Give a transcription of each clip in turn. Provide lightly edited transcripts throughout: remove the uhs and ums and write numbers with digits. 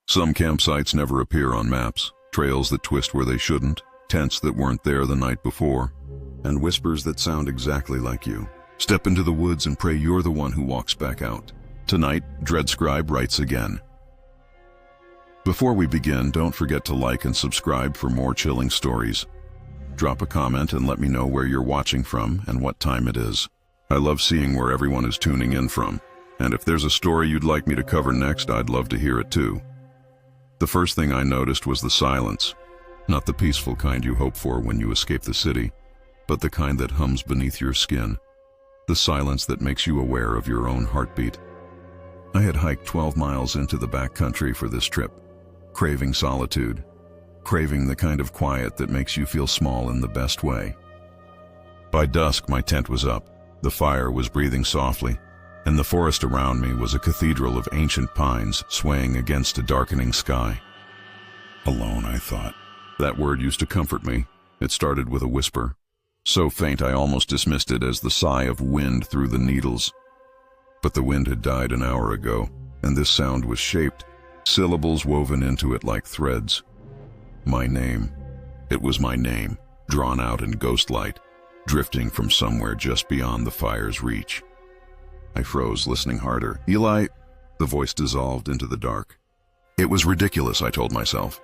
Some campsites never appear on maps, trails that twist where they shouldn't, tents that weren't there the night before, and whispers that sound exactly like you. Step into the woods and pray you're the one who walks back out. Tonight, Dreadscribe writes again. Before we begin, don't forget to like and subscribe for more chilling stories. Drop a comment and let me know where you're watching from and what time it is. I love seeing where everyone is tuning in from, and if there's a story you'd like me to cover next, I'd love to hear it too. The first thing I noticed was the silence. Not the peaceful kind you hope for when you escape the city, but the kind that hums beneath your skin. The silence that makes you aware of your own heartbeat. I had hiked 12 miles into the backcountry for this trip, craving solitude, craving the kind of quiet that makes you feel small in the best way. By dusk, my tent was up, the fire was breathing softly, and the forest around me was a cathedral of ancient pines swaying against a darkening sky. Alone, I thought. That word used to comfort me. It started with a whisper, so faint I almost dismissed it as the sigh of wind through the needles. But the wind had died an hour ago, and this sound was shaped, syllables woven into it like threads. My name. It was my name, drawn out in ghostlight, drifting from somewhere just beyond the fire's reach. I froze, listening harder. Eli, the voice dissolved into the dark. It was ridiculous, I told myself.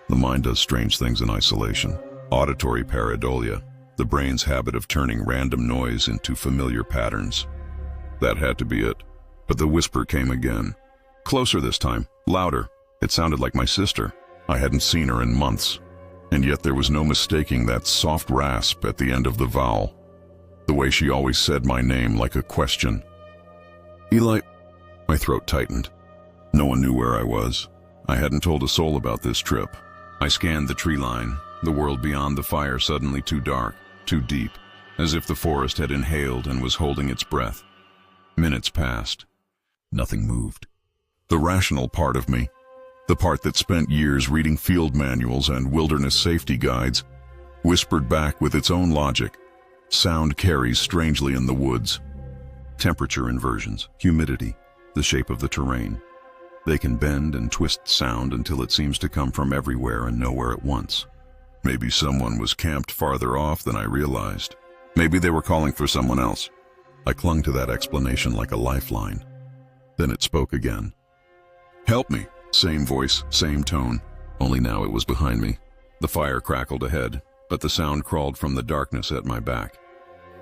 The mind does strange things in isolation. Auditory pareidolia, the brain's habit of turning random noise into familiar patterns. That had to be it. But the whisper came again. Closer this time, louder. It sounded like my sister. I hadn't seen her in months. And yet there was no mistaking that soft rasp at the end of the vowel. The way she always said my name like a question. Eli, my throat tightened. No one knew where I was. I hadn't told a soul about this trip. I scanned the tree line, the world beyond the fire suddenly too dark, too deep, as if the forest had inhaled and was holding its breath. Minutes passed. Nothing moved. The rational part of me, the part that spent years reading field manuals and wilderness safety guides, whispered back with its own logic. Sound carries strangely in the woods. Temperature inversions, humidity, the shape of the terrain. They can bend and twist sound until it seems to come from everywhere and nowhere at once. Maybe someone was camped farther off than I realized. Maybe they were calling for someone else. I clung to that explanation like a lifeline. Then it spoke again. Help me. Same voice, same tone, only now it was behind me. The fire crackled ahead, but the sound crawled from the darkness at my back.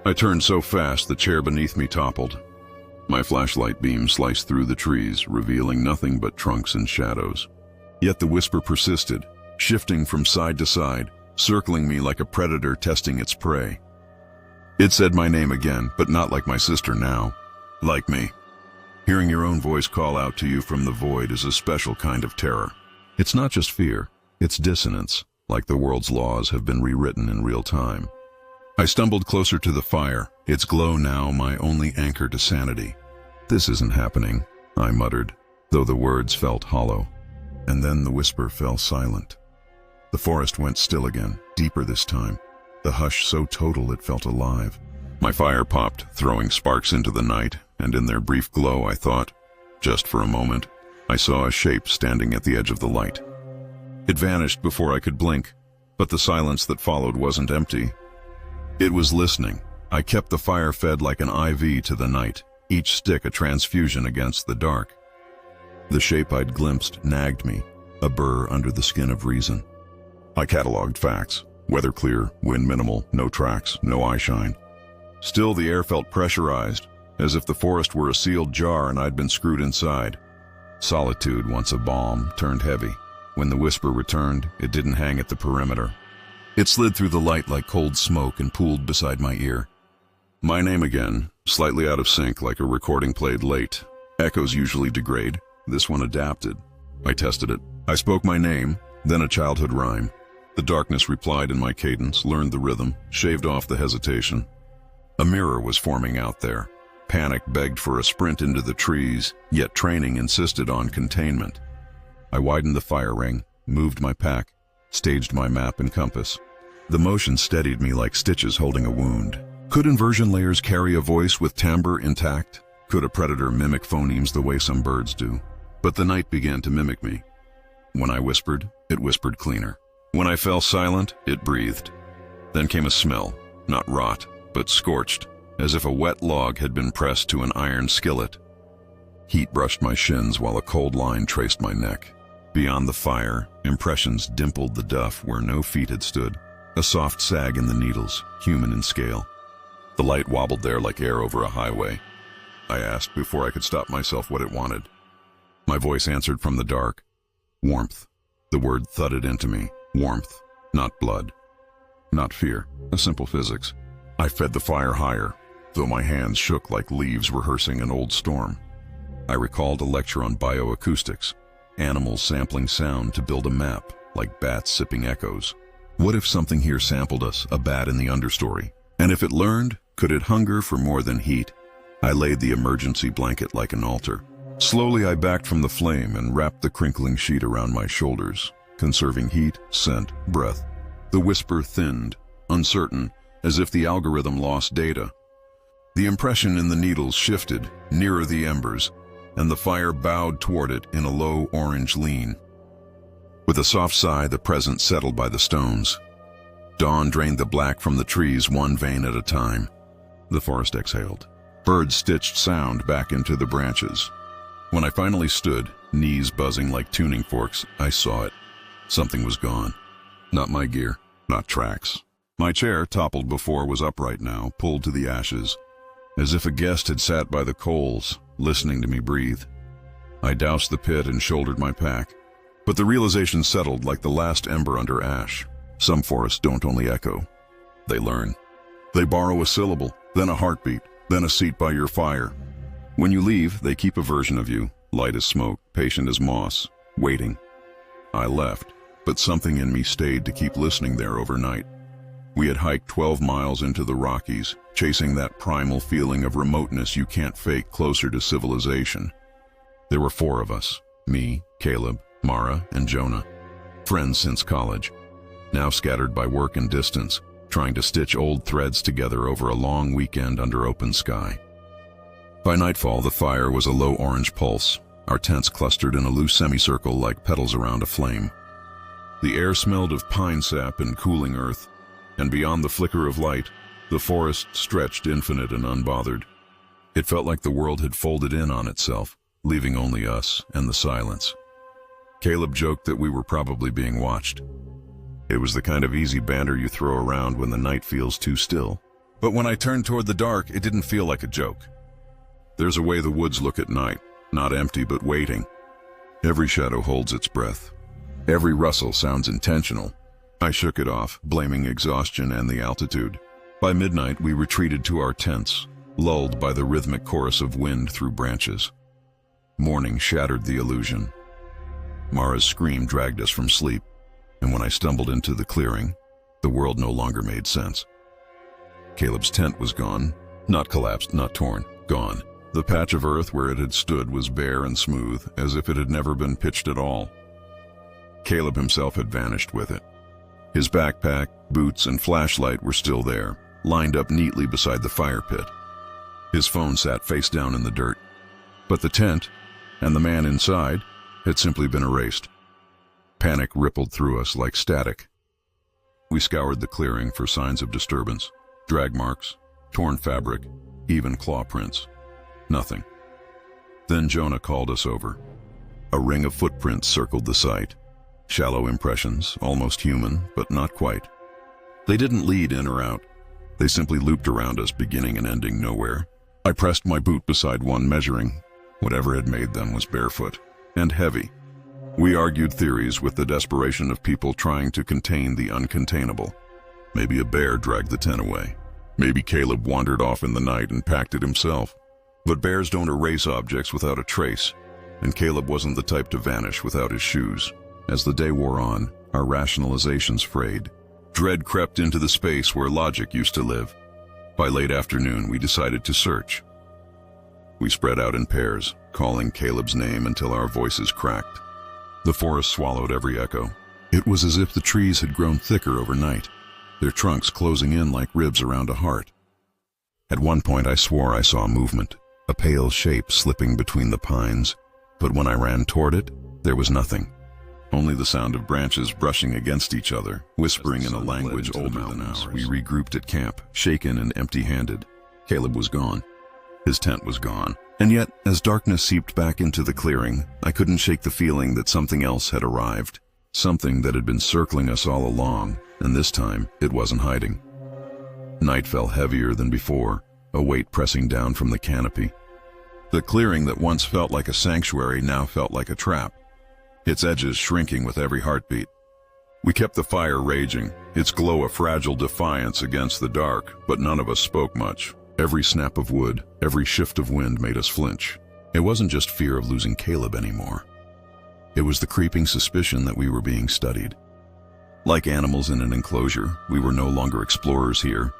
I turned so fast the chair beneath me toppled. My flashlight beam sliced through the trees, revealing nothing but trunks and shadows. Yet the whisper persisted, shifting from side to side, circling me like a predator testing its prey. It said my name again, but not like my sister now. Like me. Hearing your own voice call out to you from the void is a special kind of terror. It's not just fear, it's dissonance, like the world's laws have been rewritten in real time. I stumbled closer to the fire, its glow now my only anchor to sanity. This isn't happening, I muttered, though the words felt hollow. And then the whisper fell silent. The forest went still again, deeper this time, the hush so total it felt alive. My fire popped, throwing sparks into the night, and in their brief glow I thought, just for a moment, I saw a shape standing at the edge of the light. It vanished before I could blink, but the silence that followed wasn't empty. It was listening. I kept the fire fed like an IV to the night, each stick a transfusion against the dark. The shape I'd glimpsed nagged me, a burr under the skin of reason. I cataloged facts. Weather clear, wind minimal, no tracks, no eye shine. Still the air felt pressurized, as if the forest were a sealed jar and I'd been screwed inside. Solitude, once a balm, turned heavy. When the whisper returned, it didn't hang at the perimeter. It slid through the light like cold smoke and pooled beside my ear. My name again, slightly out of sync like a recording played late. Echoes usually degrade. This one adapted. I tested it. I spoke my name, then a childhood rhyme. The darkness replied in my cadence, learned the rhythm, shaved off the hesitation. A mirror was forming out there. Panic begged for a sprint into the trees, yet training insisted on containment. I widened the fire ring, moved my pack, staged my map and compass. The motion steadied me like stitches holding a wound. Could inversion layers carry a voice with timbre intact? Could a predator mimic phonemes the way some birds do? But the night began to mimic me. When I whispered, it whispered cleaner. When I fell silent, it breathed. Then came a smell, not rot, but scorched, as if a wet log had been pressed to an iron skillet. Heat brushed my shins while a cold line traced my neck. Beyond the fire, impressions dimpled the duff where no feet had stood. A soft sag in the needles, human in scale. The light wobbled there like air over a highway. I asked before I could stop myself what it wanted. My voice answered from the dark. Warmth. The word thudded into me. Warmth, not blood. Not fear, a simple physics. I fed the fire higher, though my hands shook like leaves rehearsing an old storm. I recalled a lecture on bioacoustics, animals sampling sound to build a map, like bats sipping echoes. What if something here sampled us, a bat in the understory? And if it learned, could it hunger for more than heat? I laid the emergency blanket like an altar. Slowly I backed from the flame and wrapped the crinkling sheet around my shoulders, conserving heat, scent, breath. The whisper thinned, uncertain, as if the algorithm lost data. The impression in the needles shifted, nearer the embers, and the fire bowed toward it in a low orange lean. With a soft sigh, the present settled by the stones. Dawn drained the black from the trees one vein at a time. The forest exhaled. Birds stitched sound back into the branches. When I finally stood, knees buzzing like tuning forks, I saw it. Something was gone. Not my gear, not tracks. My chair, toppled before, was upright now, pulled to the ashes, as if a guest had sat by the coals, listening to me breathe. I doused the pit and shouldered my pack, but the realization settled like the last ember under ash. Some forests don't only echo, they learn. They borrow a syllable, then a heartbeat, then a seat by your fire. When you leave, they keep a version of you, light as smoke, patient as moss, waiting. I left, but something in me stayed to keep listening there overnight. We had hiked 12 miles into the Rockies, chasing that primal feeling of remoteness you can't fake closer to civilization. There were 4 of us, me, Caleb, Mara, and Jonah. Friends since college, now scattered by work and distance, trying to stitch old threads together over a long weekend under open sky. By nightfall, the fire was a low orange pulse, our tents clustered in a loose semicircle like petals around a flame. The air smelled of pine sap and cooling earth, and beyond the flicker of light, the forest stretched infinite and unbothered. It felt like the world had folded in on itself, leaving only us and the silence. Caleb joked that we were probably being watched. It was the kind of easy banter you throw around when the night feels too still. But when I turned toward the dark, it didn't feel like a joke. There's a way the woods look at night, not empty but waiting. Every shadow holds its breath. Every rustle sounds intentional. I shook it off, blaming exhaustion and the altitude. By midnight, we retreated to our tents, lulled by the rhythmic chorus of wind through branches. Morning shattered the illusion. Mara's scream dragged us from sleep, and when I stumbled into the clearing, the world no longer made sense. Caleb's tent was gone, not collapsed, not torn, gone. The patch of earth where it had stood was bare and smooth, as if it had never been pitched at all. Caleb himself had vanished with it. His backpack, boots, and flashlight were still there, lined up neatly beside the fire pit. His phone sat face down in the dirt. But the tent, and the man inside, had simply been erased. Panic rippled through us like static. We scoured the clearing for signs of disturbance, drag marks, torn fabric, even claw prints. Nothing. Then Jonah called us over. A ring of footprints circled the site. Shallow impressions, almost human, but not quite. They didn't lead in or out. They simply looped around us, beginning and ending nowhere. I pressed my boot beside one, measuring. Whatever had made them was barefoot and heavy. We argued theories with the desperation of people trying to contain the uncontainable. Maybe a bear dragged the tent away. Maybe Caleb wandered off in the night and packed it himself. But bears don't erase objects without a trace, and Caleb wasn't the type to vanish without his shoes. As the day wore on, our rationalizations frayed. Dread crept into the space where logic used to live. By late afternoon, we decided to search. We spread out in pairs, calling Caleb's name until our voices cracked. The forest swallowed every echo. It was as if the trees had grown thicker overnight, their trunks closing in like ribs around a heart. At one point, I swore I saw movement, a pale shape slipping between the pines, but when I ran toward it, there was nothing. only the sound of branches brushing against each other, whispering in a language older than ours. We regrouped at camp, shaken and empty-handed. Caleb was gone. His tent was gone. And yet, as darkness seeped back into the clearing, I couldn't shake the feeling that something else had arrived. Something that had been circling us all along, and this time, it wasn't hiding. Night fell heavier than before, a weight pressing down from the canopy. The clearing that once felt like a sanctuary now felt like a trap, its edges shrinking with every heartbeat. We kept the fire raging, its glow a fragile defiance against the dark, but none of us spoke much. Every snap of wood, every shift of wind made us flinch. It wasn't just fear of losing Caleb anymore. It was the creeping suspicion that we were being studied. Like animals in an enclosure, we were no longer explorers here.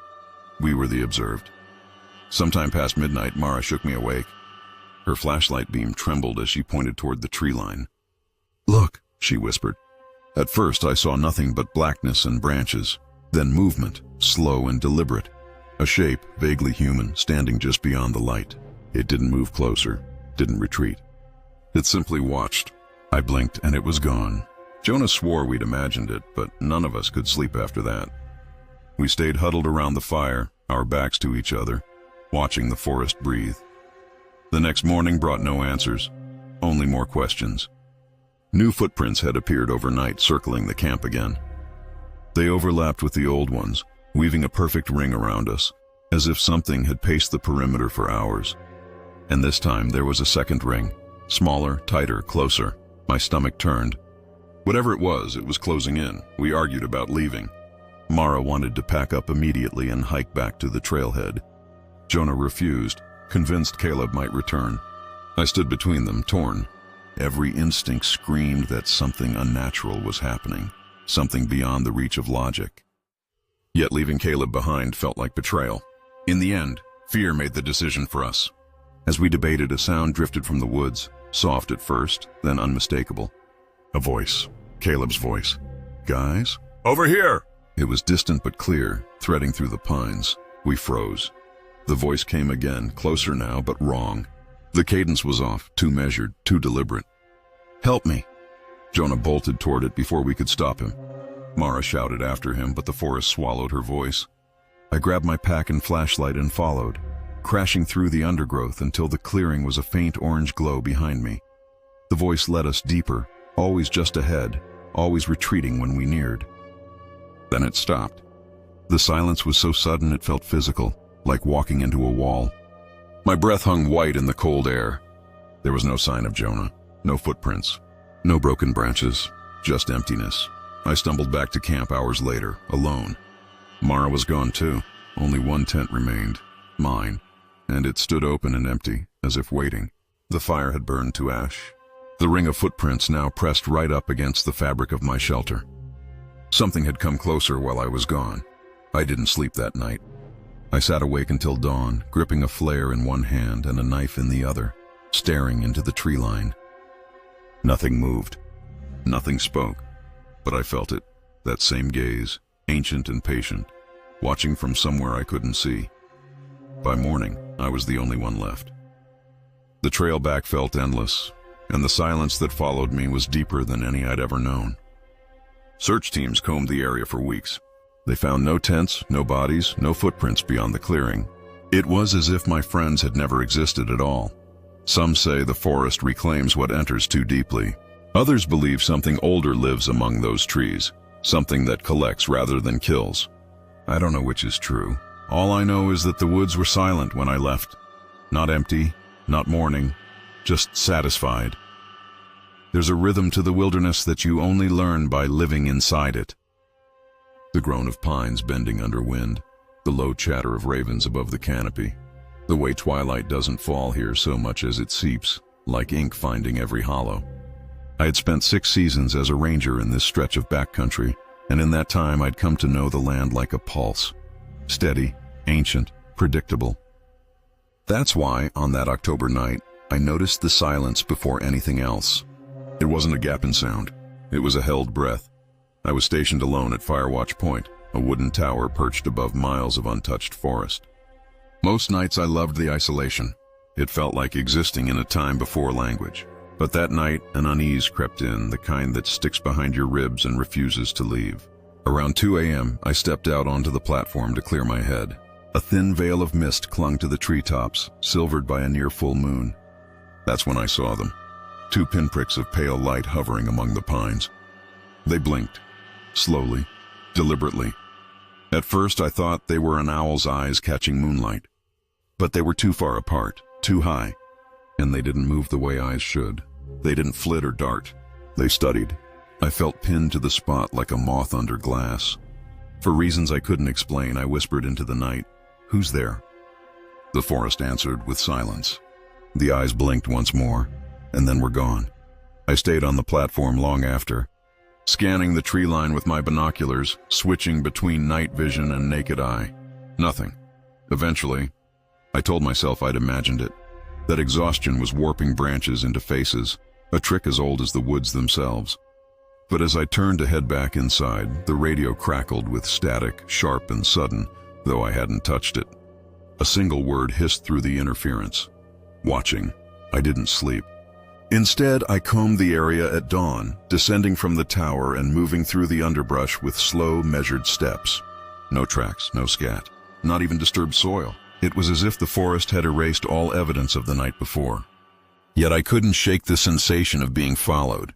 We were the observed. Sometime past midnight, Mara shook me awake. Her flashlight beam trembled as she pointed toward the tree line. "Look," she whispered. At first I saw nothing but blackness and branches, then movement, slow and deliberate. A shape, vaguely human, standing just beyond the light. It didn't move closer, didn't retreat. It simply watched. I blinked and it was gone. Jonah swore we'd imagined it, but none of us could sleep after that. We stayed huddled around the fire, our backs to each other, watching the forest breathe. The next morning brought no answers, only more questions. New footprints had appeared overnight, circling the camp again. They overlapped with the old ones, weaving a perfect ring around us, as if something had paced the perimeter for hours. And this time there was a second ring, smaller, tighter, closer. My stomach turned. Whatever it was closing in. We argued about leaving. Mara wanted to pack up immediately and hike back to the trailhead. Jonah refused, convinced Caleb might return. I stood between them, torn. Every instinct screamed that something unnatural was happening, something beyond the reach of logic. Yet leaving Caleb behind felt like betrayal. In the end, fear made the decision for us. As we debated, a sound drifted from the woods, soft at first, then unmistakable. A voice. Caleb's voice. "Guys? Over here!" It was distant but clear, threading through the pines. We froze. The voice came again, closer now, but wrong. The cadence was off, too measured, too deliberate. "Help me!" Jonah bolted toward it before we could stop him. Mara shouted after him, but the forest swallowed her voice. I grabbed my pack and flashlight and followed, crashing through the undergrowth until the clearing was a faint orange glow behind me. The voice led us deeper, always just ahead, always retreating when we neared. Then it stopped. The silence was so sudden it felt physical, like walking into a wall. My breath hung white in the cold air. There was no sign of Jonah, no footprints, no broken branches, just emptiness. I stumbled back to camp hours later, alone. Mara was gone too. Only one tent remained, mine, and it stood open and empty, as if waiting. The fire had burned to ash. The ring of footprints now pressed right up against the fabric of my shelter. Something had come closer while I was gone. I didn't sleep that night. I sat awake until dawn, gripping a flare in one hand and a knife in the other, staring into the tree line. Nothing moved. Nothing spoke. But I felt it, that same gaze, ancient and patient, watching from somewhere I couldn't see. By morning, I was the only one left. The trail back felt endless, and the silence that followed me was deeper than any I'd ever known. Search teams combed the area for weeks. They found no tents, no bodies, no footprints beyond the clearing. It was as if my friends had never existed at all. Some say the forest reclaims what enters too deeply. Others believe something older lives among those trees, something that collects rather than kills. I don't know which is true. All I know is that the woods were silent when I left. Not empty, not mourning, just satisfied. There's a rhythm to the wilderness that you only learn by living inside it. The groan of pines bending under wind, the low chatter of ravens above the canopy, the way twilight doesn't fall here so much as it seeps, like ink finding every hollow. I had spent 6 seasons as a ranger in this stretch of backcountry, and in that time I'd come to know the land like a pulse. Steady, ancient, predictable. That's why, on that October night, I noticed the silence before anything else. It wasn't a gap in sound. It was a held breath. I was stationed alone at Firewatch Point, a wooden tower perched above miles of untouched forest. Most nights I loved the isolation. It felt like existing in a time before language. But that night, an unease crept in, the kind that sticks behind your ribs and refuses to leave. Around 2 a.m., I stepped out onto the platform to clear my head. A thin veil of mist clung to the treetops, silvered by a near full moon. That's when I saw them. 2 pinpricks of pale light hovering among the pines. They blinked, slowly, deliberately. At first I thought they were an owl's eyes catching moonlight. But they were too far apart, too high, and they didn't move the way eyes should. They didn't flit or dart. They studied. I felt pinned to the spot like a moth under glass. For reasons I couldn't explain, I whispered into the night, "Who's there?" The forest answered with silence. The eyes blinked once more, and then were gone. I stayed on the platform long after, scanning the tree line with my binoculars, switching between night vision and naked eye. Nothing. Eventually, I told myself I'd imagined it, that exhaustion was warping branches into faces, a trick as old as the woods themselves. But as I turned to head back inside, the radio crackled with static, sharp and sudden, though I hadn't touched it. A single word hissed through the interference. Watching. I didn't sleep. Instead, I combed the area at dawn, descending from the tower and moving through the underbrush with slow, measured steps. No tracks, no scat, not even disturbed soil. It was as if the forest had erased all evidence of the night before. Yet I couldn't shake the sensation of being followed.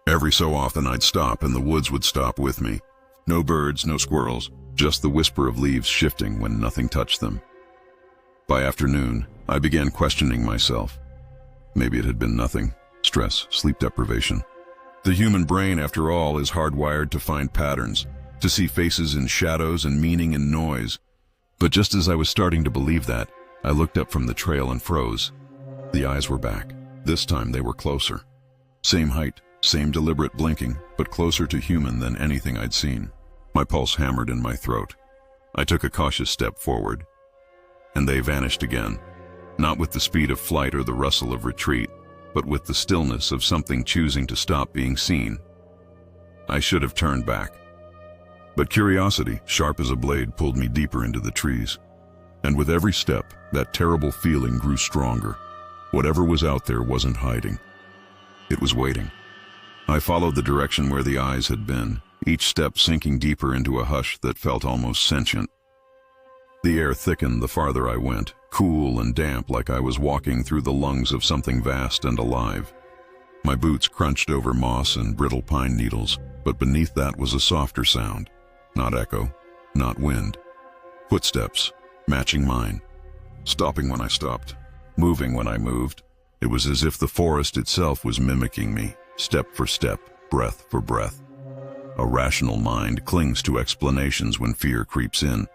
Every so often I'd stop and the woods would stop with me. No birds, no squirrels, just the whisper of leaves shifting when nothing touched them. By afternoon, I began questioning myself. Maybe it had been nothing. Stress, sleep deprivation. The human brain, after all, is hardwired to find patterns, to see faces in shadows and meaning in noise. But just as I was starting to believe that, I looked up from the trail and froze. The eyes were back. This time they were closer. Same height, same deliberate blinking, but closer to human than anything I'd seen. My pulse hammered in my throat. I took a cautious step forward, and they vanished again. Not with the speed of flight or the rustle of retreat, but with the stillness of something choosing to stop being seen. I should have turned back. But curiosity, sharp as a blade, pulled me deeper into the trees. And with every step, that terrible feeling grew stronger. Whatever was out there wasn't hiding. It was waiting. I followed the direction where the eyes had been, each step sinking deeper into a hush that felt almost sentient. The air thickened the farther I went, cool and damp like I was walking through the lungs of something vast and alive. My boots crunched over moss and brittle pine needles, but beneath that was a softer sound. Not echo, not wind. Footsteps, matching mine. Stopping when I stopped, moving when I moved. It was as if the forest itself was mimicking me, step for step, breath for breath. A rational mind clings to explanations when fear creeps in.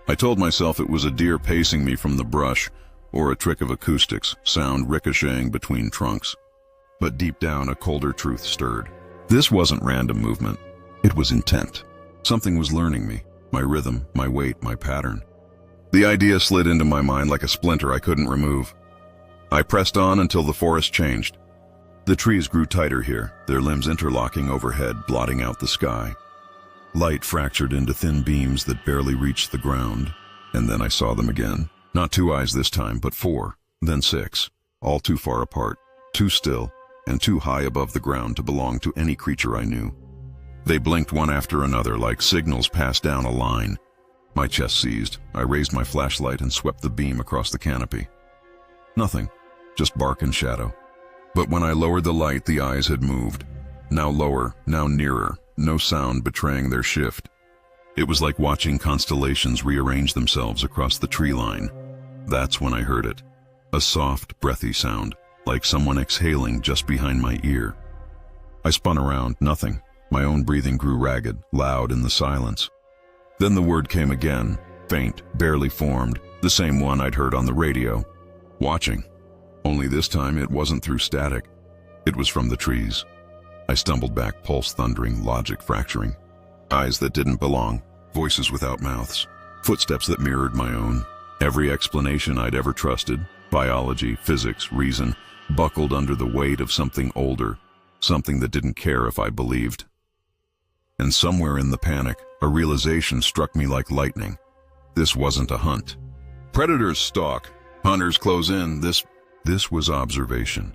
I told myself it was a deer pacing me from the brush, or a trick of acoustics, sound ricocheting between trunks. But deep down, a colder truth stirred. This wasn't random movement. It was intent. Something was learning me, my rhythm, my weight, my pattern. The idea slid into my mind like a splinter I couldn't remove. I pressed on until the forest changed. The trees grew tighter here, their limbs interlocking overhead, blotting out the sky. Light fractured into thin beams that barely reached the ground, and then I saw them again. Not 2 eyes this time, but 4, then 6, all too far apart, too still, and too high above the ground to belong to any creature I knew. They blinked one after another like signals passed down a line. My chest seized. I raised my flashlight and swept the beam across the canopy. Nothing, just bark and shadow. But when I lowered the light, the eyes had moved. Now lower, now nearer, no sound betraying their shift. It was like watching constellations rearrange themselves across the tree line. That's when I heard it. A soft, breathy sound, like someone exhaling just behind my ear. I spun around, nothing. My own breathing grew ragged, loud in the silence. Then the word came again, faint, barely formed, the same one I'd heard on the radio. Watching. Only this time it wasn't through static. It was from the trees. I stumbled back, pulse thundering, logic fracturing. Eyes that didn't belong, voices without mouths, footsteps that mirrored my own. Every explanation I'd ever trusted, biology, physics, reason, buckled under the weight of something older, something that didn't care if I believed. And somewhere in the panic, a realization struck me like lightning. This wasn't a hunt. Predators stalk, hunters close in. This was observation.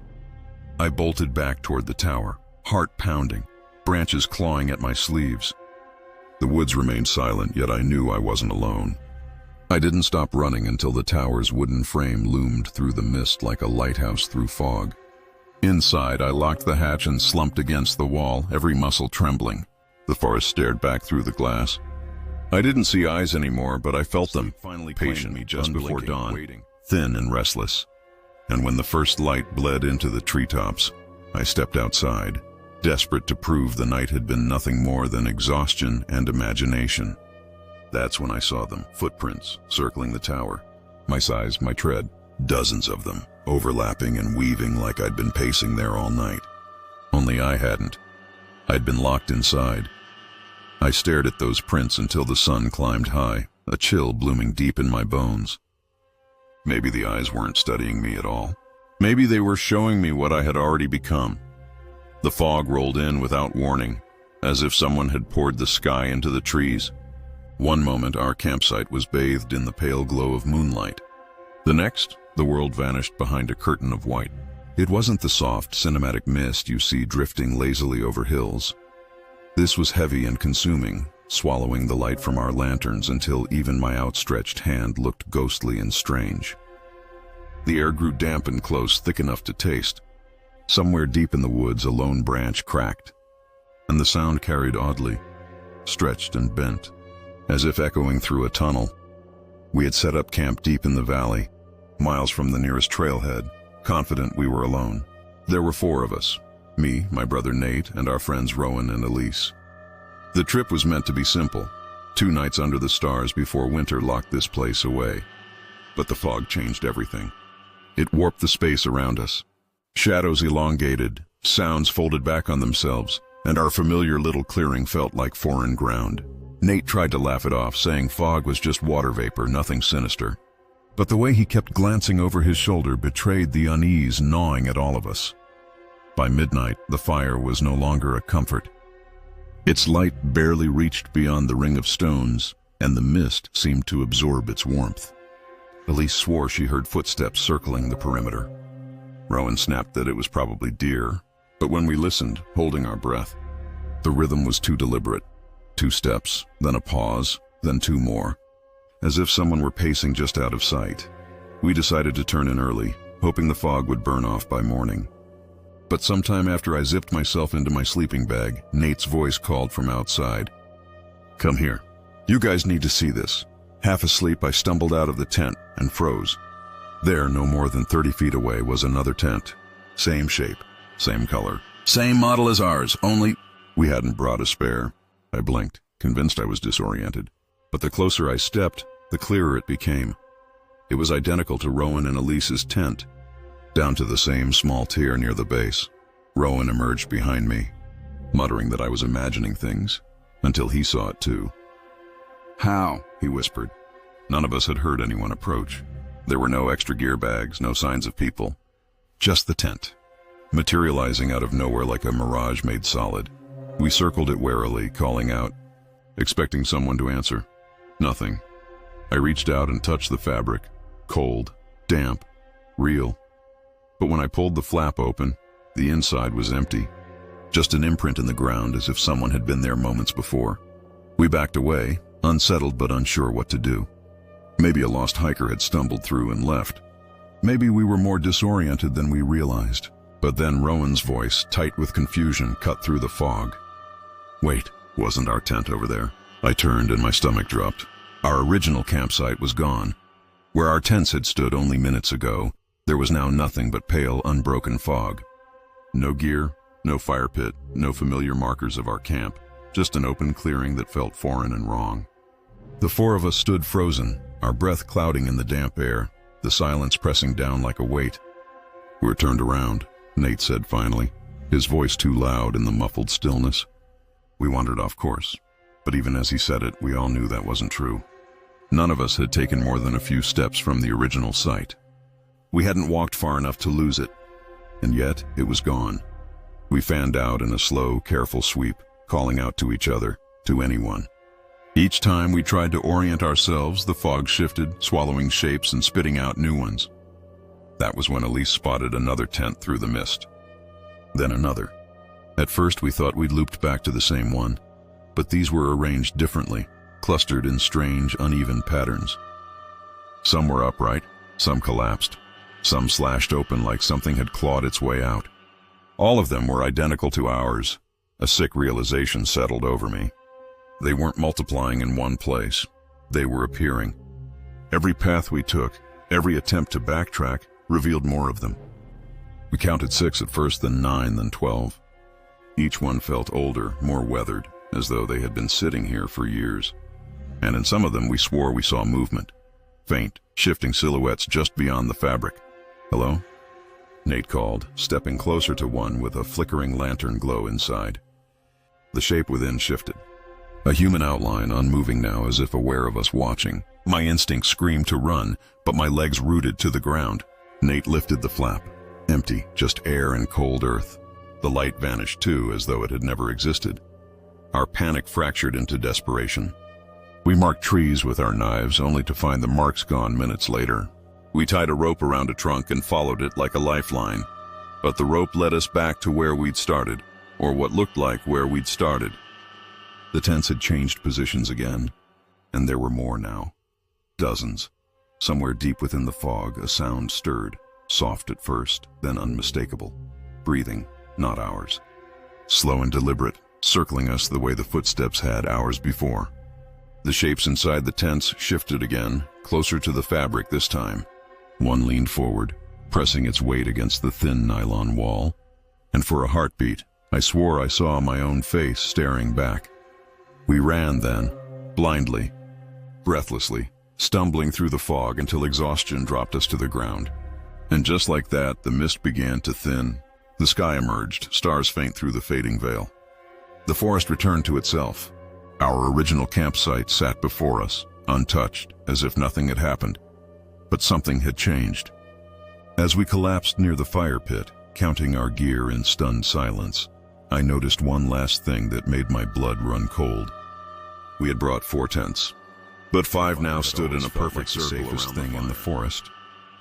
I bolted back toward the tower, heart pounding, branches clawing at my sleeves. The woods remained silent, yet I knew I wasn't alone. I didn't stop running until the tower's wooden frame loomed through the mist like a lighthouse through fog. Inside, I locked the hatch and slumped against the wall, every muscle trembling. The forest stared back through the glass. I didn't see eyes anymore, but I felt them, patient me just before dawn, waiting, thin and restless. And when the first light bled into the treetops, I stepped outside, desperate to prove the night had been nothing more than exhaustion and imagination. That's when I saw them, footprints circling the tower. My size, my tread, dozens of them, overlapping and weaving like I'd been pacing there all night. Only I hadn't. I'd been locked inside. I stared at those prints until the sun climbed high, a chill blooming deep in my bones. Maybe the eyes weren't studying me at all. Maybe they were showing me what I had already become. The fog rolled in without warning, as if someone had poured the sky into the trees. One moment, our campsite was bathed in the pale glow of moonlight. The next, the world vanished behind a curtain of white. It wasn't the soft, cinematic mist you see drifting lazily over hills. This was heavy and consuming, swallowing the light from our lanterns until even my outstretched hand looked ghostly and strange. The air grew damp and close, thick enough to taste. Somewhere deep in the woods, a lone branch cracked, and the sound carried oddly, stretched and bent, as if echoing through a tunnel. We had set up camp deep in the valley, miles from the nearest trailhead, confident we were alone. There were 4 of us, me, my brother Nate, and our friends Rowan and Elise. The trip was meant to be simple, 2 nights under the stars before winter locked this place away. But the fog changed everything. It warped the space around us. Shadows elongated, sounds folded back on themselves, and our familiar little clearing felt like foreign ground. Nate tried to laugh it off, saying fog was just water vapor, nothing sinister. But the way he kept glancing over his shoulder betrayed the unease gnawing at all of us. By midnight, the fire was no longer a comfort. Its light barely reached beyond the ring of stones, and the mist seemed to absorb its warmth. Elise swore she heard footsteps circling the perimeter. Rowan snapped that it was probably deer, but when we listened, holding our breath, the rhythm was too deliberate. 2 steps, then a pause, then 2 more, as if someone were pacing just out of sight. We decided to turn in early, hoping the fog would burn off by morning. But sometime after I zipped myself into my sleeping bag, Nate's voice called from outside. "Come here. You guys need to see this." Half asleep, I stumbled out of the tent and froze. There, no more than 30 feet away, was another tent. Same shape, same color, same model as ours, only we hadn't brought a spare. I blinked, convinced I was disoriented. But the closer I stepped, the clearer it became. It was identical to Rowan and Elise's tent, down to the same small tier near the base. Rowan emerged behind me, muttering that I was imagining things, until he saw it too. "How?" he whispered. None of us had heard anyone approach. There were no extra gear bags, no signs of people. Just the tent, materializing out of nowhere like a mirage made solid. We circled it warily, calling out, expecting someone to answer. Nothing. I reached out and touched the fabric, cold, damp, real. But when I pulled the flap open, the inside was empty. Just an imprint in the ground, as if someone had been there moments before. We backed away, unsettled but unsure what to do. Maybe a lost hiker had stumbled through and left. Maybe we were more disoriented than we realized. But then Rowan's voice, tight with confusion, cut through the fog. "Wait, wasn't our tent over there?" I turned and my stomach dropped. Our original campsite was gone. Where our tents had stood only minutes ago, there was now nothing but pale, unbroken fog. No gear, no fire pit, no familiar markers of our camp, just an open clearing that felt foreign and wrong. The 4 of us stood frozen, our breath clouding in the damp air, the silence pressing down like a weight. "We're turned around," Nate said finally, his voice too loud in the muffled stillness. We wandered off course, but even as he said it, we all knew that wasn't true. None of us had taken more than a few steps from the original site. We hadn't walked far enough to lose it, and yet it was gone. We fanned out in a slow, careful sweep, calling out to each other, to anyone. Each time we tried to orient ourselves, the fog shifted, swallowing shapes and spitting out new ones. That was when Elise spotted another tent through the mist. then another. At first we thought we'd looped back to the same one, but these were arranged differently, clustered in strange, uneven patterns. Some were upright, some collapsed, some slashed open like something had clawed its way out. All of them were identical to ours. A sick realization settled over me. They weren't multiplying in one place. They were appearing. Every path we took, every attempt to backtrack, revealed more of them. We counted 6 at first, then 9, then 12. Each one felt older, more weathered, as though they had been sitting here for years. And in some of them we swore we saw movement. Faint, shifting silhouettes just beyond the fabric. "Hello?" Nate called, stepping closer to one with a flickering lantern glow inside. The shape within shifted. A human outline, unmoving now as if aware of us watching. My instinct screamed to run, but my legs rooted to the ground. Nate lifted the flap. Empty, just air and cold earth. The light vanished too, as though it had never existed. Our panic fractured into desperation. We marked trees with our knives, only to find the marks gone minutes later. We tied a rope around a trunk and followed it like a lifeline. But the rope led us back to where we'd started, or what looked like where we'd started. The tents had changed positions again, and there were more now. Dozens. Somewhere deep within the fog, a sound stirred, soft at first, then unmistakable. Breathing, not ours. Slow and deliberate, circling us the way the footsteps had hours before. The shapes inside the tents shifted again, closer to the fabric this time. One leaned forward, pressing its weight against the thin nylon wall, and for a heartbeat, I swore I saw my own face staring back. We ran then, blindly, breathlessly, stumbling through the fog until exhaustion dropped us to the ground. And just like that, the mist began to thin. The sky emerged, stars faint through the fading veil. The forest returned to itself. Our original campsite sat before us, untouched, as if nothing had happened. But something had changed. As we collapsed near the fire pit, counting our gear in stunned silence, I noticed one last thing that made my blood run cold. We had brought 4 tents, but 5 now stood in a perfect circle, safest thing in the forest,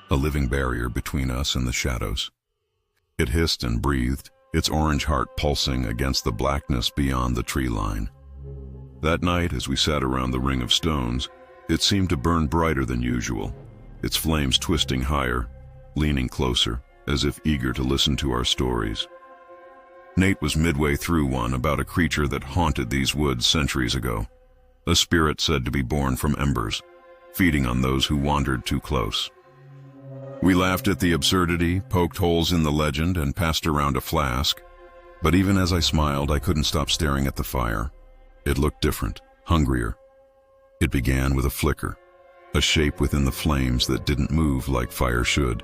a living barrier between us and the shadows. It hissed and breathed, its orange heart pulsing against the blackness beyond the tree line. That night, as we sat around the ring of stones, it seemed to burn brighter than usual, its flames twisting higher, leaning closer, as if eager to listen to our stories. Nate was midway through one about a creature that haunted these woods centuries ago, a spirit said to be born from embers, feeding on those who wandered too close. We laughed at the absurdity, poked holes in the legend, and passed around a flask, but even as I smiled, I couldn't stop staring at the fire. It looked different, hungrier. It began with a flicker, a shape within the flames that didn't move like fire should.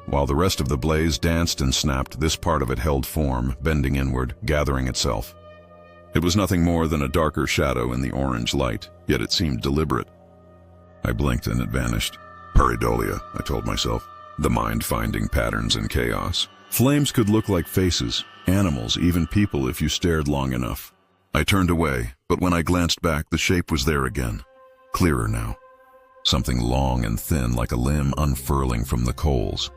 While the rest of the blaze danced and snapped, this part of it held form, bending inward, gathering itself. It was nothing more than a darker shadow in the orange light, yet it seemed deliberate. I blinked and it vanished. Pareidolia, I told myself, the mind finding patterns in chaos. Flames could look like faces, animals, even people if you stared long enough. I turned away, but when I glanced back, the shape was there again, clearer now. Something long and thin like a limb unfurling from the coals.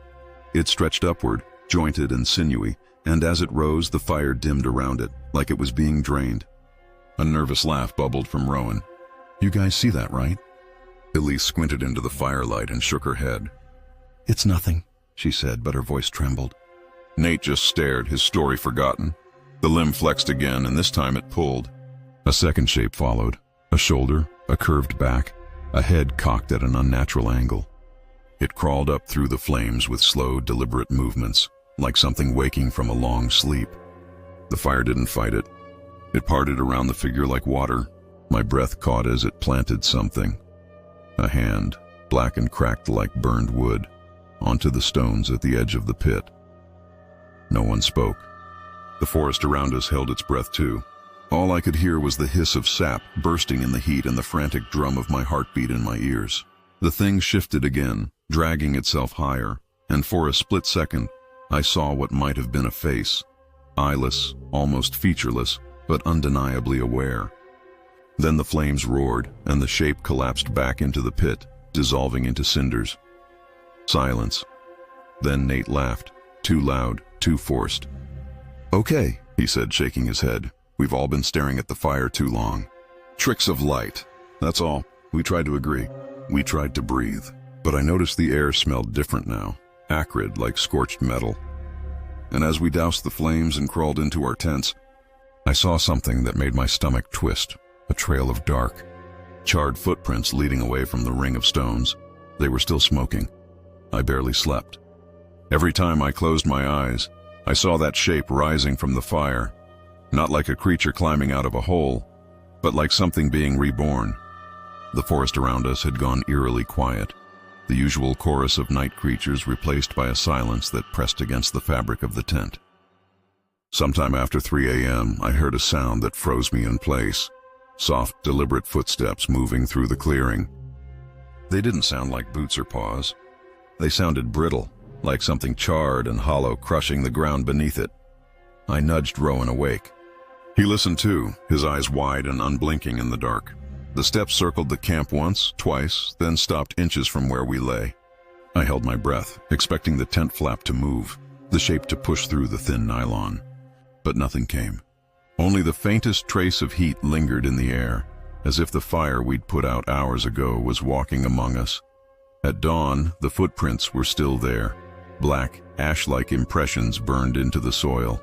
It stretched upward, jointed and sinewy, and as it rose, the fire dimmed around it, like it was being drained. A nervous laugh bubbled from Rowan. "You guys see that, right?" Elise squinted into the firelight and shook her head. "It's nothing," she said, but her voice trembled. Nate just stared, his story forgotten. The limb flexed again, and this time it pulled. A second shape followed, a shoulder, a curved back, a head cocked at an unnatural angle. It crawled up through the flames with slow, deliberate movements, like something waking from a long sleep. The fire didn't fight it. It parted around the figure like water. My breath caught as it planted something. A hand, black and cracked like burned wood, onto the stones at the edge of the pit. No one spoke. The forest around us held its breath too. All I could hear was the hiss of sap bursting in the heat and the frantic drum of my heartbeat in my ears. The thing shifted again, dragging itself higher, and for a split second, I saw what might have been a face, eyeless, almost featureless, but undeniably aware. Then the flames roared, and the shape collapsed back into the pit, dissolving into cinders. Silence. Then Nate laughed, too loud, too forced. "Okay," he said, shaking his head. "We've all been staring at the fire too long. Tricks of light. That's all." We tried to agree. We tried to breathe. But I noticed the air smelled different now, acrid like scorched metal. And as we doused the flames and crawled into our tents, I saw something that made my stomach twist, a trail of dark, charred footprints leading away from the ring of stones. They were still smoking. I barely slept. Every time I closed my eyes, I saw that shape rising from the fire, not like a creature climbing out of a hole, but like something being reborn. The forest around us had gone eerily quiet, the usual chorus of night creatures replaced by a silence that pressed against the fabric of the tent. Sometime after 3 a.m., I heard a sound that froze me in place. Soft, deliberate footsteps moving through the clearing. They didn't sound like boots or paws. They sounded brittle, like something charred and hollow crushing the ground beneath it. I nudged Rowan awake. He listened too, his eyes wide and unblinking in the dark. The steps circled the camp once, twice, then stopped inches from where we lay. I held my breath, expecting the tent flap to move, the shape to push through the thin nylon. But nothing came. Only the faintest trace of heat lingered in the air, as if the fire we'd put out hours ago was walking among us. At dawn, the footprints were still there, black, ash-like impressions burned into the soil.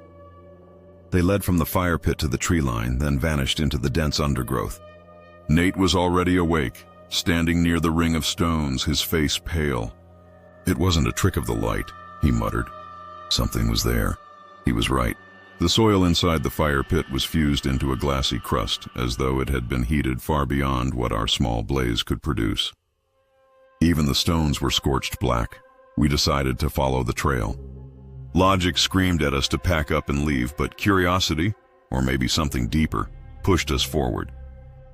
They led from the fire pit to the tree line, then vanished into the dense undergrowth. Nate was already awake, standing near the ring of stones, his face pale. "It wasn't a trick of the light," he muttered. Something was there. He was right. The soil inside the fire pit was fused into a glassy crust, as though it had been heated far beyond what our small blaze could produce. Even the stones were scorched black. We decided to follow the trail. Logic screamed at us to pack up and leave, but curiosity, or maybe something deeper, pushed us forward.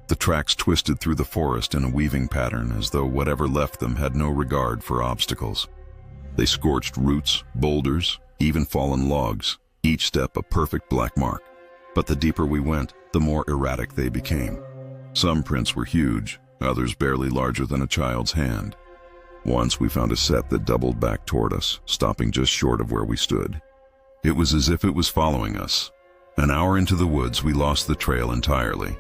The tracks twisted through the forest in a weaving pattern, as though whatever left them had no regard for obstacles. They scorched roots, boulders, even fallen logs, each step a perfect black mark. But the deeper we went, the more erratic they became. Some prints were huge, others barely larger than a child's hand. Once we found a set that doubled back toward us, stopping just short of where we stood. It was as if it was following us. An hour into the woods, we lost the trail entirely.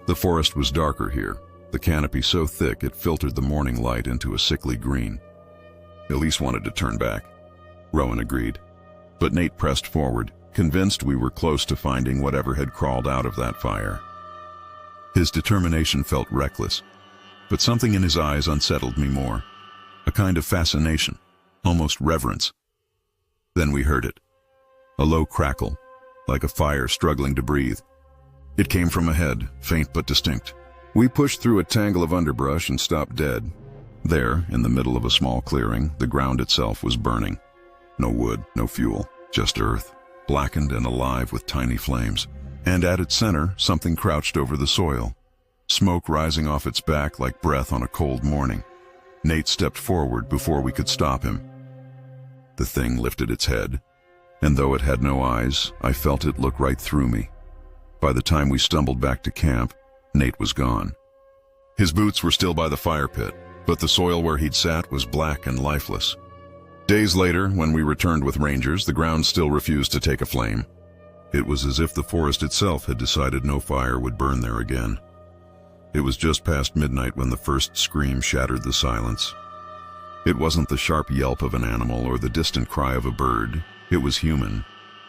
The forest was darker here, the canopy so thick it filtered the morning light into a sickly green. Elise wanted to turn back. Rowan agreed. But Nate pressed forward, convinced we were close to finding whatever had crawled out of that fire. His determination felt reckless, but something in his eyes unsettled me more. A kind of fascination, almost reverence. Then we heard it. A low crackle, like a fire struggling to breathe. It came from ahead, faint but distinct. We pushed through a tangle of underbrush and stopped dead. There, in the middle of a small clearing, the ground itself was burning. No wood, no fuel, just earth, blackened and alive with tiny flames. And at its center, something crouched over the soil, smoke rising off its back like breath on a cold morning. Nate stepped forward before we could stop him. The thing lifted its head, and though it had no eyes, I felt it look right through me. By the time we stumbled back to camp, Nate was gone. His boots were still by the fire pit, but the soil where he'd sat was black and lifeless. Days later, when we returned with rangers, the ground still refused to take a flame. It was as if the forest itself had decided no fire would burn there again. It was just past midnight when the first scream shattered the silence. It wasn't the sharp yelp of an animal or the distant cry of a bird. It was human,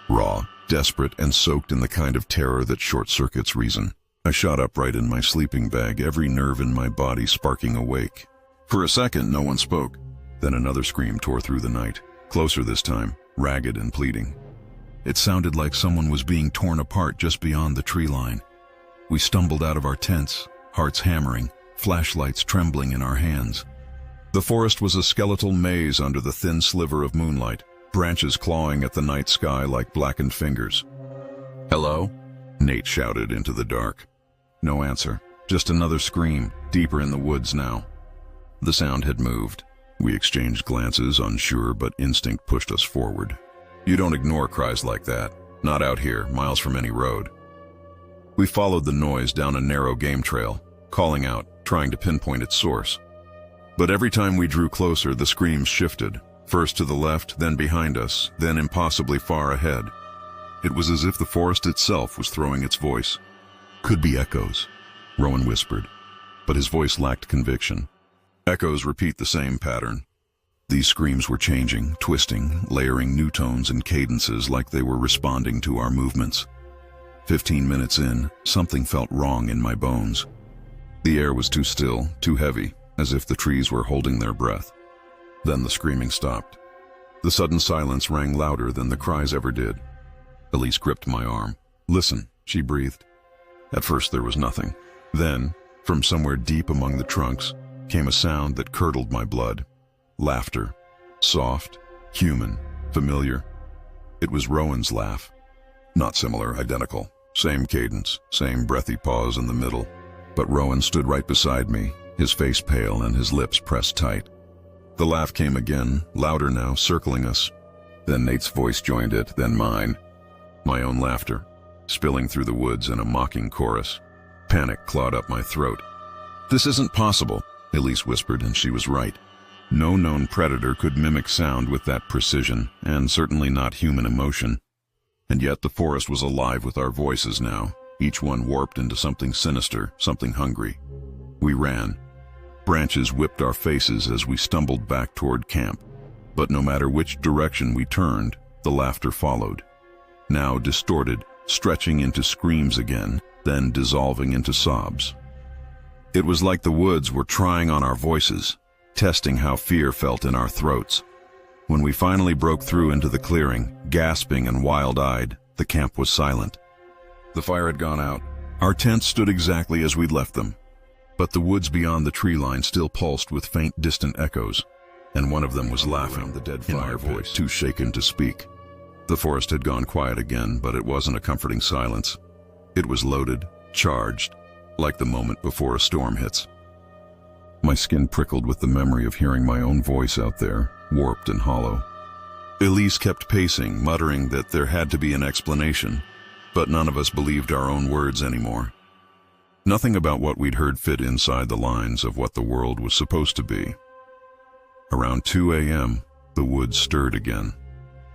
raw, desperate, and soaked in the kind of terror that short-circuits reason. I shot upright in my sleeping bag, every nerve in my body sparking awake. For a second, no one spoke. Then another scream tore through the night, closer this time, ragged and pleading. It sounded like someone was being torn apart just beyond the tree line. We stumbled out of our tents, hearts hammering, flashlights trembling in our hands. The forest was a skeletal maze under the thin sliver of moonlight, branches clawing at the night sky like blackened fingers. "Hello?" Nate shouted into the dark. No answer, just another scream, deeper in the woods now. The sound had moved. We exchanged glances, unsure, but instinct pushed us forward. You don't ignore cries like that, not out here, miles from any road. We followed the noise down a narrow game trail, calling out, trying to pinpoint its source. But every time we drew closer, the screams shifted, first to the left, then behind us, then impossibly far ahead. It was as if the forest itself was throwing its voice. "Could be echoes," Rowan whispered, but his voice lacked conviction. "Echoes repeat the same pattern." These screams were changing, twisting, layering new tones and cadences like they were responding to our movements. 15 minutes in, something felt wrong in my bones. The air was too still, too heavy, as if the trees were holding their breath. Then the screaming stopped. The sudden silence rang louder than the cries ever did. Elise gripped my arm. "Listen," she breathed. At first there was nothing. Then, from somewhere deep among the trunks, came a sound that curdled my blood. Laughter. Soft, human, familiar. It was Rowan's laugh. Not similar, identical. Same cadence, same breathy pause in the middle. But Rowan stood right beside me, his face pale and his lips pressed tight. The laugh came again, louder now, circling us. Then Nate's voice joined it, then mine. My own laughter, spilling through the woods in a mocking chorus. Panic clawed up my throat. "This isn't possible," Elise whispered, and she was right. No known predator could mimic sound with that precision, and certainly not human emotion. And yet the forest was alive with our voices now, each one warped into something sinister, something hungry. We ran. Branches whipped our faces as we stumbled back toward camp. But no matter which direction we turned, the laughter followed. Now distorted, stretching into screams again, then dissolving into sobs. It was like the woods were trying on our voices, testing how fear felt in our throats. When we finally broke through into the clearing, gasping and wild-eyed, the camp was silent. The fire had gone out. Our tents stood exactly as we'd left them. But the woods beyond the tree line still pulsed with faint, distant echoes, and one of them was laughing, the dead fire voice, too shaken to speak. The forest had gone quiet again, but it wasn't a comforting silence. It was loaded, charged, like the moment before a storm hits. My skin prickled with the memory of hearing my own voice out there, warped and hollow. Elise kept pacing, muttering that there had to be an explanation, but none of us believed our own words anymore. Nothing about what we'd heard fit inside the lines of what the world was supposed to be. Around 2 a.m., the woods stirred again.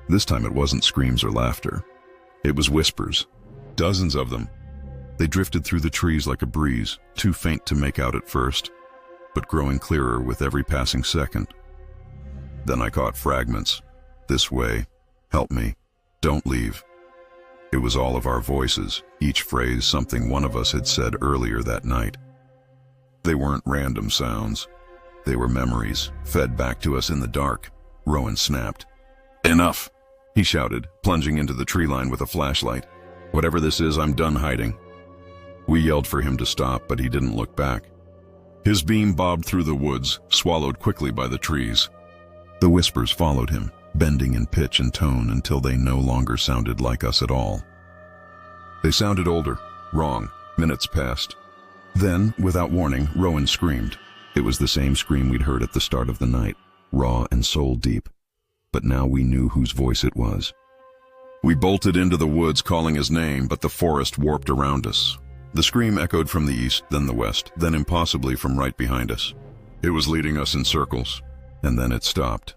This time it wasn't screams or laughter. It was whispers. Dozens of them. They drifted through the trees like a breeze, too faint to make out at first, but growing clearer with every passing second. Then I caught fragments. "This way. Help me. Don't leave." It was all of our voices, each phrase something one of us had said earlier that night. They weren't random sounds. They were memories, fed back to us in the dark. Rowan snapped. "Enough!" he shouted, plunging into the tree line with a flashlight. "Whatever this is, I'm done hiding." We yelled for him to stop, but he didn't look back. His beam bobbed through the woods, swallowed quickly by the trees. The whispers followed him, bending in pitch and tone until they no longer sounded like us at all. They sounded older, wrong. Minutes passed. Then, without warning, Rowan screamed. It was the same scream we'd heard at the start of the night, raw and soul-deep. But now we knew whose voice it was. We bolted into the woods calling his name, but the forest warped around us. The scream echoed from the east, then the west, then impossibly from right behind us. It was leading us in circles, and then it stopped.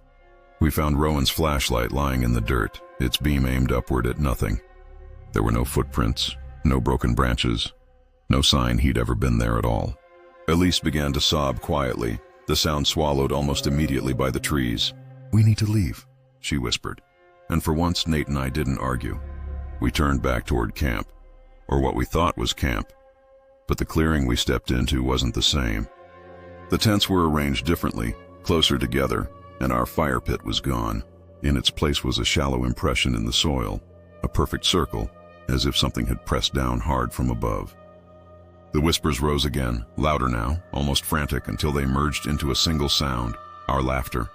We found Rowan's flashlight lying in the dirt, its beam aimed upward at nothing. There were no footprints, no broken branches, no sign he'd ever been there at all. Elise began to sob quietly, the sound swallowed almost immediately by the trees. "We need to leave," she whispered. And for once, Nate and I didn't argue. We turned back toward camp, or what we thought was camp. But the clearing we stepped into wasn't the same. The tents were arranged differently, closer together, and our fire pit was gone. In its place was a shallow impression in the soil, a perfect circle, as if something had pressed down hard from above. The whispers rose again, louder now, almost frantic, until they merged into a single sound, our laughter.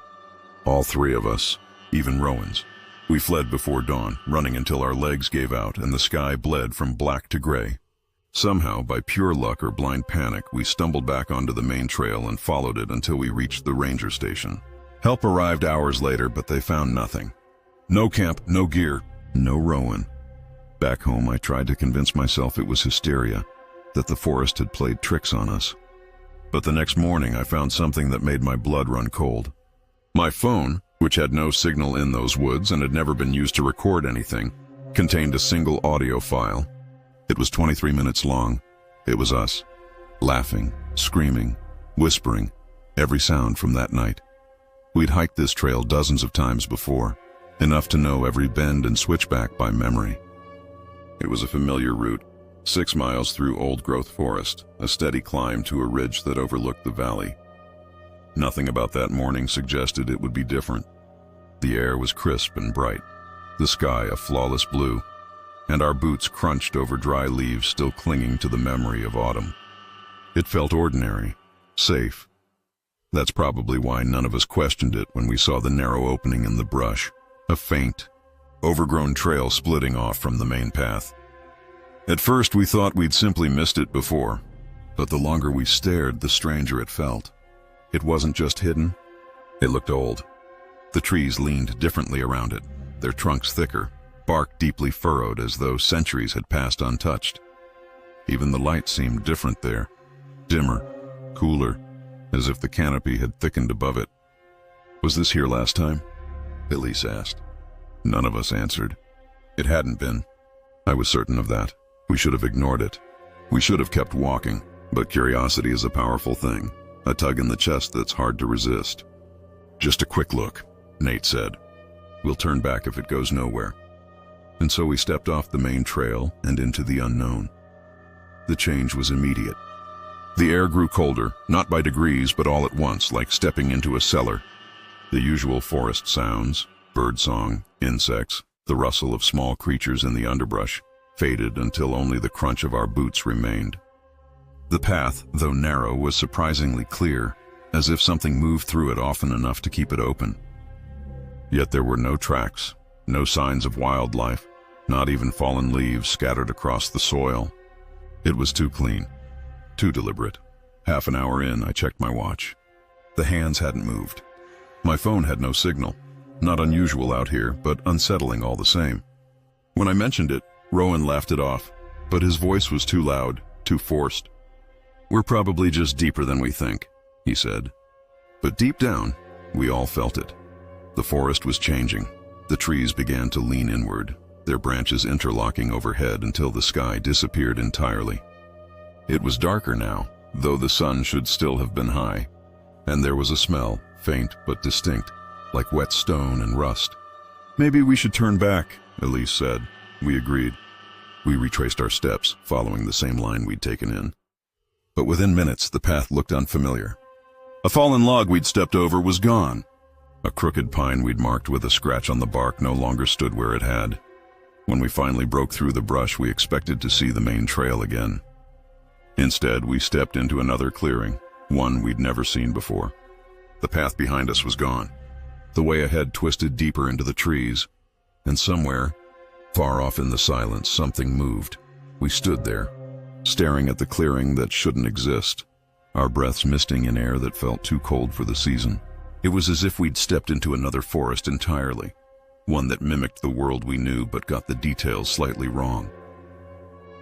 All three of us, even Rowan's. We fled before dawn, running until our legs gave out and the sky bled from black to gray. Somehow, by pure luck or blind panic, we stumbled back onto the main trail and followed it until we reached the ranger station. Help arrived hours later, but they found nothing. No camp, no gear, no Rowan. Back home, I tried to convince myself it was hysteria, that the forest had played tricks on us. But the next morning, I found something that made my blood run cold. My phone, which had no signal in those woods and had never been used to record anything, contained a single audio file. It was 23 minutes long. It was us, laughing, screaming, whispering, every sound from that night. We'd hiked this trail dozens of times before, enough to know every bend and switchback by memory. It was a familiar route, 6 miles through old-growth forest, a steady climb to a ridge that overlooked the valley. Nothing about that morning suggested it would be different. The air was crisp and bright, the sky a flawless blue, and our boots crunched over dry leaves still clinging to the memory of autumn. It felt ordinary, safe. That's probably why none of us questioned it when we saw the narrow opening in the brush, a faint, overgrown trail splitting off from the main path. At first we thought we'd simply missed it before, but the longer we stared, the stranger it felt. It wasn't just hidden, it looked old. The trees leaned differently around it, their trunks thicker, bark deeply furrowed as though centuries had passed untouched. Even the light seemed different there, dimmer, cooler, as if the canopy had thickened above it. "Was this here last time?" Elise asked. None of us answered. It hadn't been. I was certain of that. We should have ignored it. We should have kept walking, but curiosity is a powerful thing, a tug in the chest that's hard to resist. "Just a quick look," Nate said. "We'll turn back if it goes nowhere." And so we stepped off the main trail and into the unknown. The change was immediate. The air grew colder, not by degrees, but all at once, like stepping into a cellar. The usual forest sounds, birdsong, insects, the rustle of small creatures in the underbrush, faded until only the crunch of our boots remained. The path, though narrow, was surprisingly clear, as if something moved through it often enough to keep it open. Yet there were no tracks, no signs of wildlife, not even fallen leaves scattered across the soil. It was too clean, too deliberate. Half an hour in, I checked my watch. The hands hadn't moved. My phone had no signal. Not unusual out here, but unsettling all the same. When I mentioned it, Rowan laughed it off, but his voice was too loud, too forced. "We're probably just deeper than we think," he said. But deep down, we all felt it. The forest was changing. The trees began to lean inward, their branches interlocking overhead until the sky disappeared entirely. It was darker now, though the sun should still have been high, and there was a smell, faint but distinct, like wet stone and rust. "Maybe we should turn back," Elise said. We agreed. We retraced our steps, following the same line we'd taken in. But within minutes, the path looked unfamiliar. A fallen log we'd stepped over was gone. A crooked pine we'd marked with a scratch on the bark no longer stood where it had. When we finally broke through the brush, we expected to see the main trail again. Instead, we stepped into another clearing, one we'd never seen before. The path behind us was gone. The way ahead twisted deeper into the trees, and somewhere, far off in the silence, something moved. We stood there, staring at the clearing that shouldn't exist, our breaths misting in air that felt too cold for the season. It was as if we'd stepped into another forest entirely, one that mimicked the world we knew but got the details slightly wrong.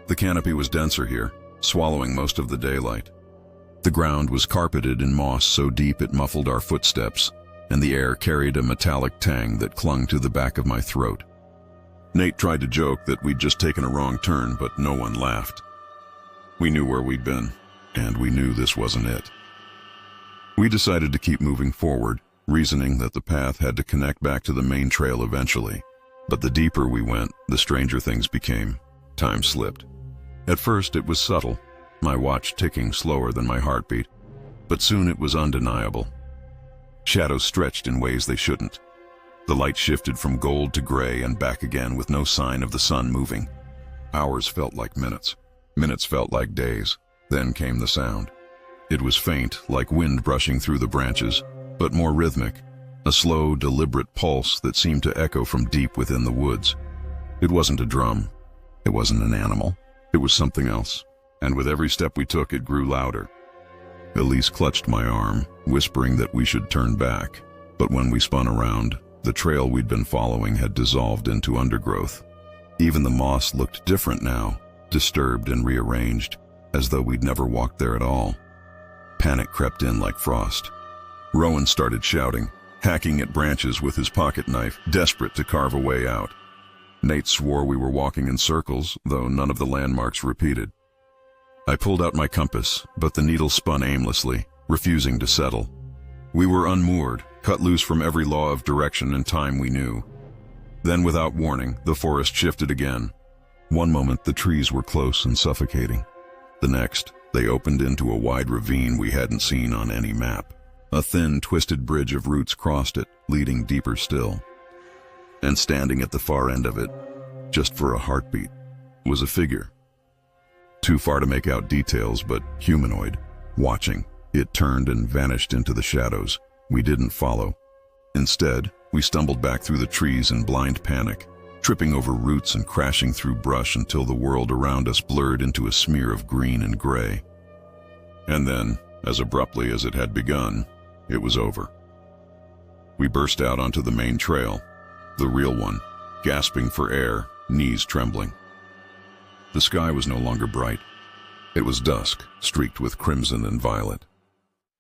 The canopy was denser here, swallowing most of the daylight. The ground was carpeted in moss so deep it muffled our footsteps, and the air carried a metallic tang that clung to the back of my throat. Nate tried to joke that we'd just taken a wrong turn, but no one laughed. We knew where we'd been, and we knew this wasn't it. We decided to keep moving forward, reasoning that the path had to connect back to the main trail eventually. But the deeper we went, the stranger things became. Time slipped. At first it was subtle, my watch ticking slower than my heartbeat, but soon it was undeniable. Shadows stretched in ways they shouldn't. The light shifted from gold to gray and back again with no sign of the sun moving. Hours felt like minutes. Minutes felt like days. Then came the sound. It was faint, like wind brushing through the branches, but more rhythmic, a slow, deliberate pulse that seemed to echo from deep within the woods. It wasn't a drum. It wasn't an animal. It was something else, and with every step we took, it grew louder. Elise clutched my arm, whispering that we should turn back, but when we spun around, the trail we'd been following had dissolved into undergrowth. Even the moss looked different now, disturbed and rearranged, as though we'd never walked there at all. Panic crept in like frost. Rowan started shouting, hacking at branches with his pocket knife, desperate to carve a way out. Nate swore we were walking in circles, though none of the landmarks repeated. I pulled out my compass, but the needle spun aimlessly, refusing to settle. We were unmoored, cut loose from every law of direction and time we knew. Then, without warning, the forest shifted again. One moment the trees were close and suffocating. The next, they opened into a wide ravine we hadn't seen on any map. A thin, twisted bridge of roots crossed it, leading deeper still. And standing at the far end of it, just for a heartbeat, was a figure. Too far to make out details, but humanoid. Watching, it turned and vanished into the shadows. We didn't follow. Instead, we stumbled back through the trees in blind panic, tripping over roots and crashing through brush until the world around us blurred into a smear of green and gray. And then, as abruptly as it had begun, it was over. We burst out onto the main trail, the real one, gasping for air, knees trembling. The sky was no longer bright. It was dusk, streaked with crimson and violet.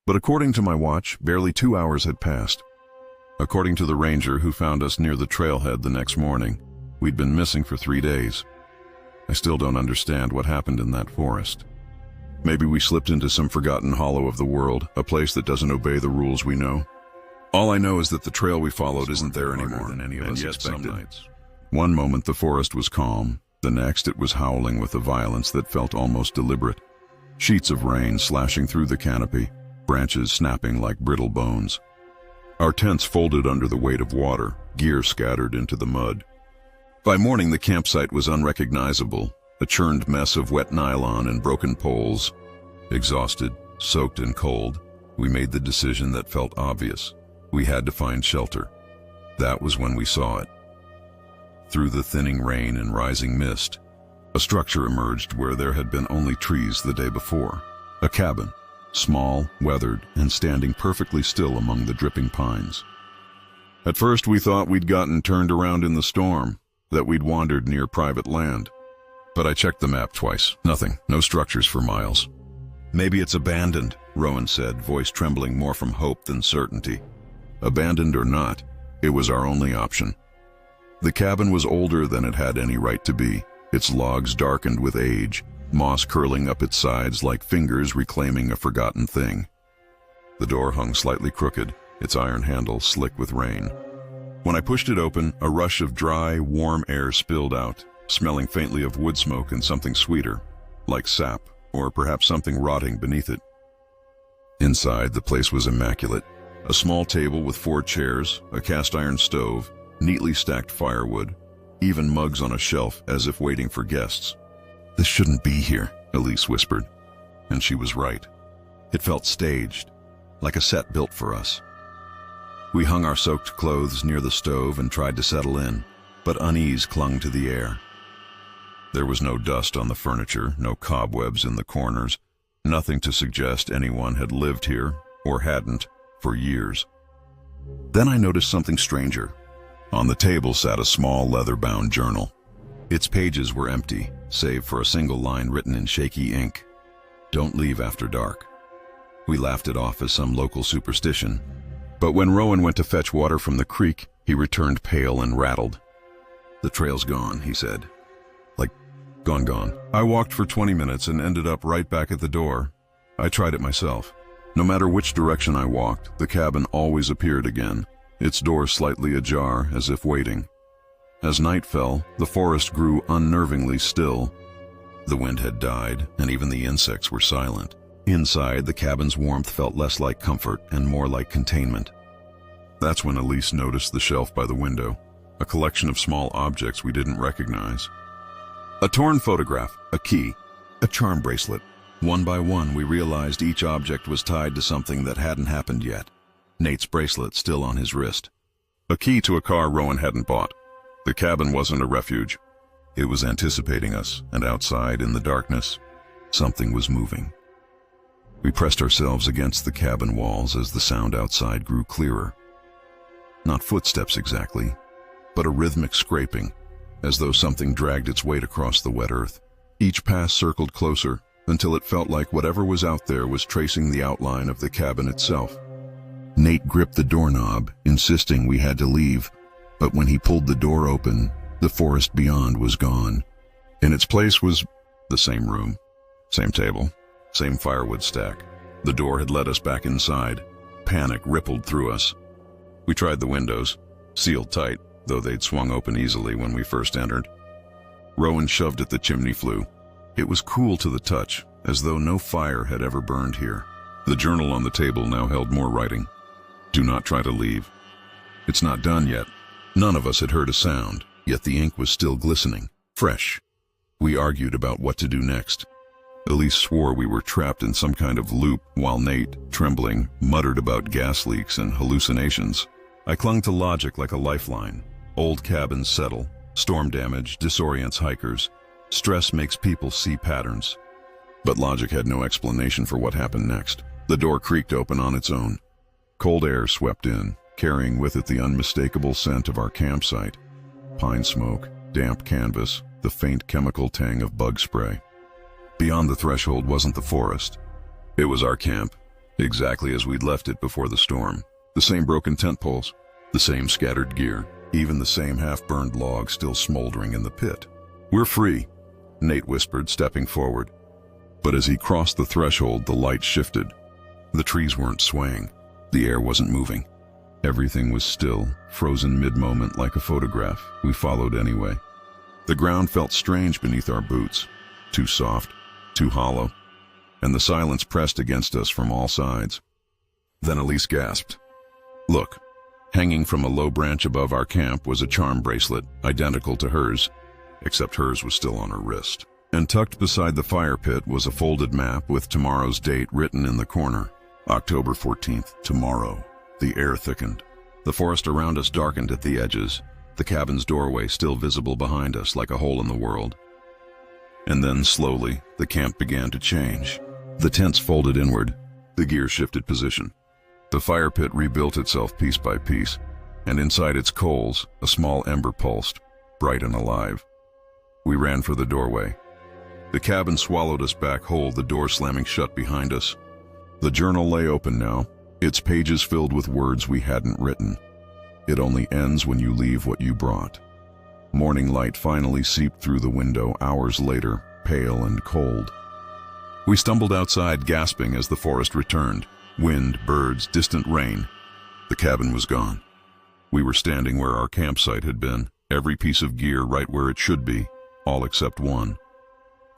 But according to my watch, barely 2 hours had passed. According to the ranger who found us near the trailhead the next morning, we'd been missing for 3 days. I still don't understand what happened in that forest. Maybe we slipped into some forgotten hollow of the world, a place that doesn't obey the rules we know. All I know is that the trail we followed isn't there anymore, than any of us expected. Some nights. One moment the forest was calm, the next it was howling with a violence that felt almost deliberate. Sheets of rain slashing through the canopy, branches snapping like brittle bones. Our tents folded under the weight of water, gear scattered into the mud. By morning the campsite was unrecognizable, a churned mess of wet nylon and broken poles. Exhausted, soaked and cold, we made the decision that felt obvious. We had to find shelter. That was when we saw it. Through the thinning rain and rising mist, a structure emerged where there had been only trees the day before. A cabin, small, weathered, and standing perfectly still among the dripping pines. At first we thought we'd gotten turned around in the storm, that we'd wandered near private land. But I checked the map twice. Nothing, no structures for miles. Maybe it's abandoned, Rowan said, voice trembling more from hope than certainty. Abandoned or not, it was our only option. The cabin was older than it had any right to be, its logs darkened with age, moss curling up its sides like fingers reclaiming a forgotten thing. The door hung slightly crooked, its iron handle slick with rain. When I pushed it open, a rush of dry, warm air spilled out, smelling faintly of wood smoke and something sweeter, like sap, or perhaps something rotting beneath it. Inside, the place was immaculate. A small table with 4 chairs, a cast-iron stove, neatly stacked firewood, even mugs on a shelf as if waiting for guests. "This shouldn't be here," Elise whispered. And she was right. It felt staged, like a set built for us. We hung our soaked clothes near the stove and tried to settle in, but unease clung to the air. There was no dust on the furniture, no cobwebs in the corners, nothing to suggest anyone had lived here, or hadn't, for years. Then I noticed something stranger. On the table sat a small leather-bound journal. Its pages were empty, save for a single line written in shaky ink. "Don't leave after dark." We laughed it off as some local superstition. But when Rowan went to fetch water from the creek, he returned pale and rattled. "The trail's gone," he said. Like, gone. I walked for 20 minutes and ended up right back at the door. I tried it myself. No matter which direction I walked, the cabin always appeared again, its door slightly ajar as if waiting. As night fell, the forest grew unnervingly still. The wind had died, and even the insects were silent. Inside, the cabin's warmth felt less like comfort and more like containment. That's when Elise noticed the shelf by the window, a collection of small objects we didn't recognize. A torn photograph, a key, a charm bracelet. One by one, we realized each object was tied to something that hadn't happened yet. Nate's bracelet still on his wrist. A key to a car Rowan hadn't bought. The cabin wasn't a refuge. It was anticipating us, and outside, in the darkness, something was moving. We pressed ourselves against the cabin walls as the sound outside grew clearer. Not footsteps exactly, but a rhythmic scraping, as though something dragged its weight across the wet earth. Each pass circled closer, until it felt like whatever was out there was tracing the outline of the cabin itself. Nate gripped the doorknob, insisting we had to leave, but when he pulled the door open, The forest beyond was gone. In its place was the same room, same table, same firewood stack. The door had let us back inside. Panic rippled through us. We tried the windows, sealed tight, though they'd swung open easily when we first entered. Rowan shoved at the chimney flue. It was cool to the touch, as though no fire had ever burned here. The journal on the table now held more writing. Do not try to leave. It's not done yet. None of us had heard a sound, yet the ink was still glistening, fresh. We argued about what to do next. Elise swore we were trapped in some kind of loop, while Nate, trembling, muttered about gas leaks and hallucinations. I clung to logic like a lifeline. Old cabins settle. Storm damage disorients hikers. Stress makes people see patterns. But logic had no explanation for what happened next. The door creaked open on its own. Cold air swept in, carrying with it the unmistakable scent of our campsite. Pine smoke, damp canvas, the faint chemical tang of bug spray. Beyond the threshold wasn't the forest. It was our camp, exactly as we'd left it before the storm. The same broken tent poles, the same scattered gear, even the same half-burned log still smoldering in the pit. We're free, Nate whispered, stepping forward. But as he crossed the threshold, the light shifted. The trees weren't swaying. The air wasn't moving. Everything was still, frozen mid-moment like a photograph. We followed anyway. The ground felt strange beneath our boots, too soft, too hollow, and the silence pressed against us from all sides. Then Elise gasped. Look, hanging from a low branch above our camp was a charm bracelet, identical to hers, except hers was still on her wrist. And tucked beside the fire pit was a folded map with tomorrow's date written in the corner. October 14th, tomorrow. The air thickened. The forest around us darkened at the edges, the cabin's doorway still visible behind us like a hole in the world. And then, slowly, the camp began to change. The tents folded inward, the gear shifted position. The fire pit rebuilt itself piece by piece, and inside its coals, a small ember pulsed, bright and alive. We ran for the doorway. The cabin swallowed us back whole, the door slamming shut behind us. The journal lay open now, its pages filled with words we hadn't written. It only ends when you leave what you brought. Morning light finally seeped through the window hours later, pale and cold. We stumbled outside, gasping as the forest returned. Wind, birds, distant rain. The cabin was gone. We were standing where our campsite had been, every piece of gear right where it should be, all except one.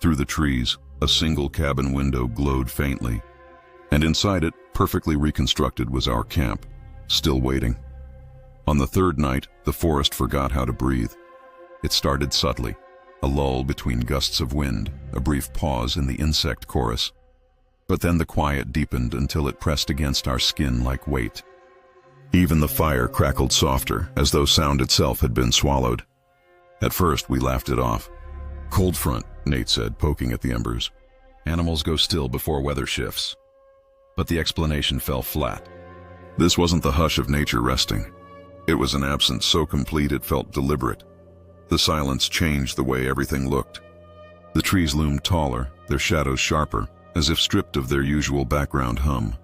Through the trees, a single cabin window glowed faintly, and inside it, perfectly reconstructed, was our camp, still waiting. On the third night, the forest forgot how to breathe. It started subtly, a lull between gusts of wind, a brief pause in the insect chorus. But then the quiet deepened until it pressed against our skin like weight. Even the fire crackled softer, as though sound itself had been swallowed. At first, we laughed it off. Cold front, Nate said, poking at the embers. Animals go still before weather shifts. But the explanation fell flat. This wasn't the hush of nature resting. It was an absence so complete it felt deliberate. The silence changed the way everything looked. The trees loomed taller, their shadows sharper, as if stripped of their usual background hum.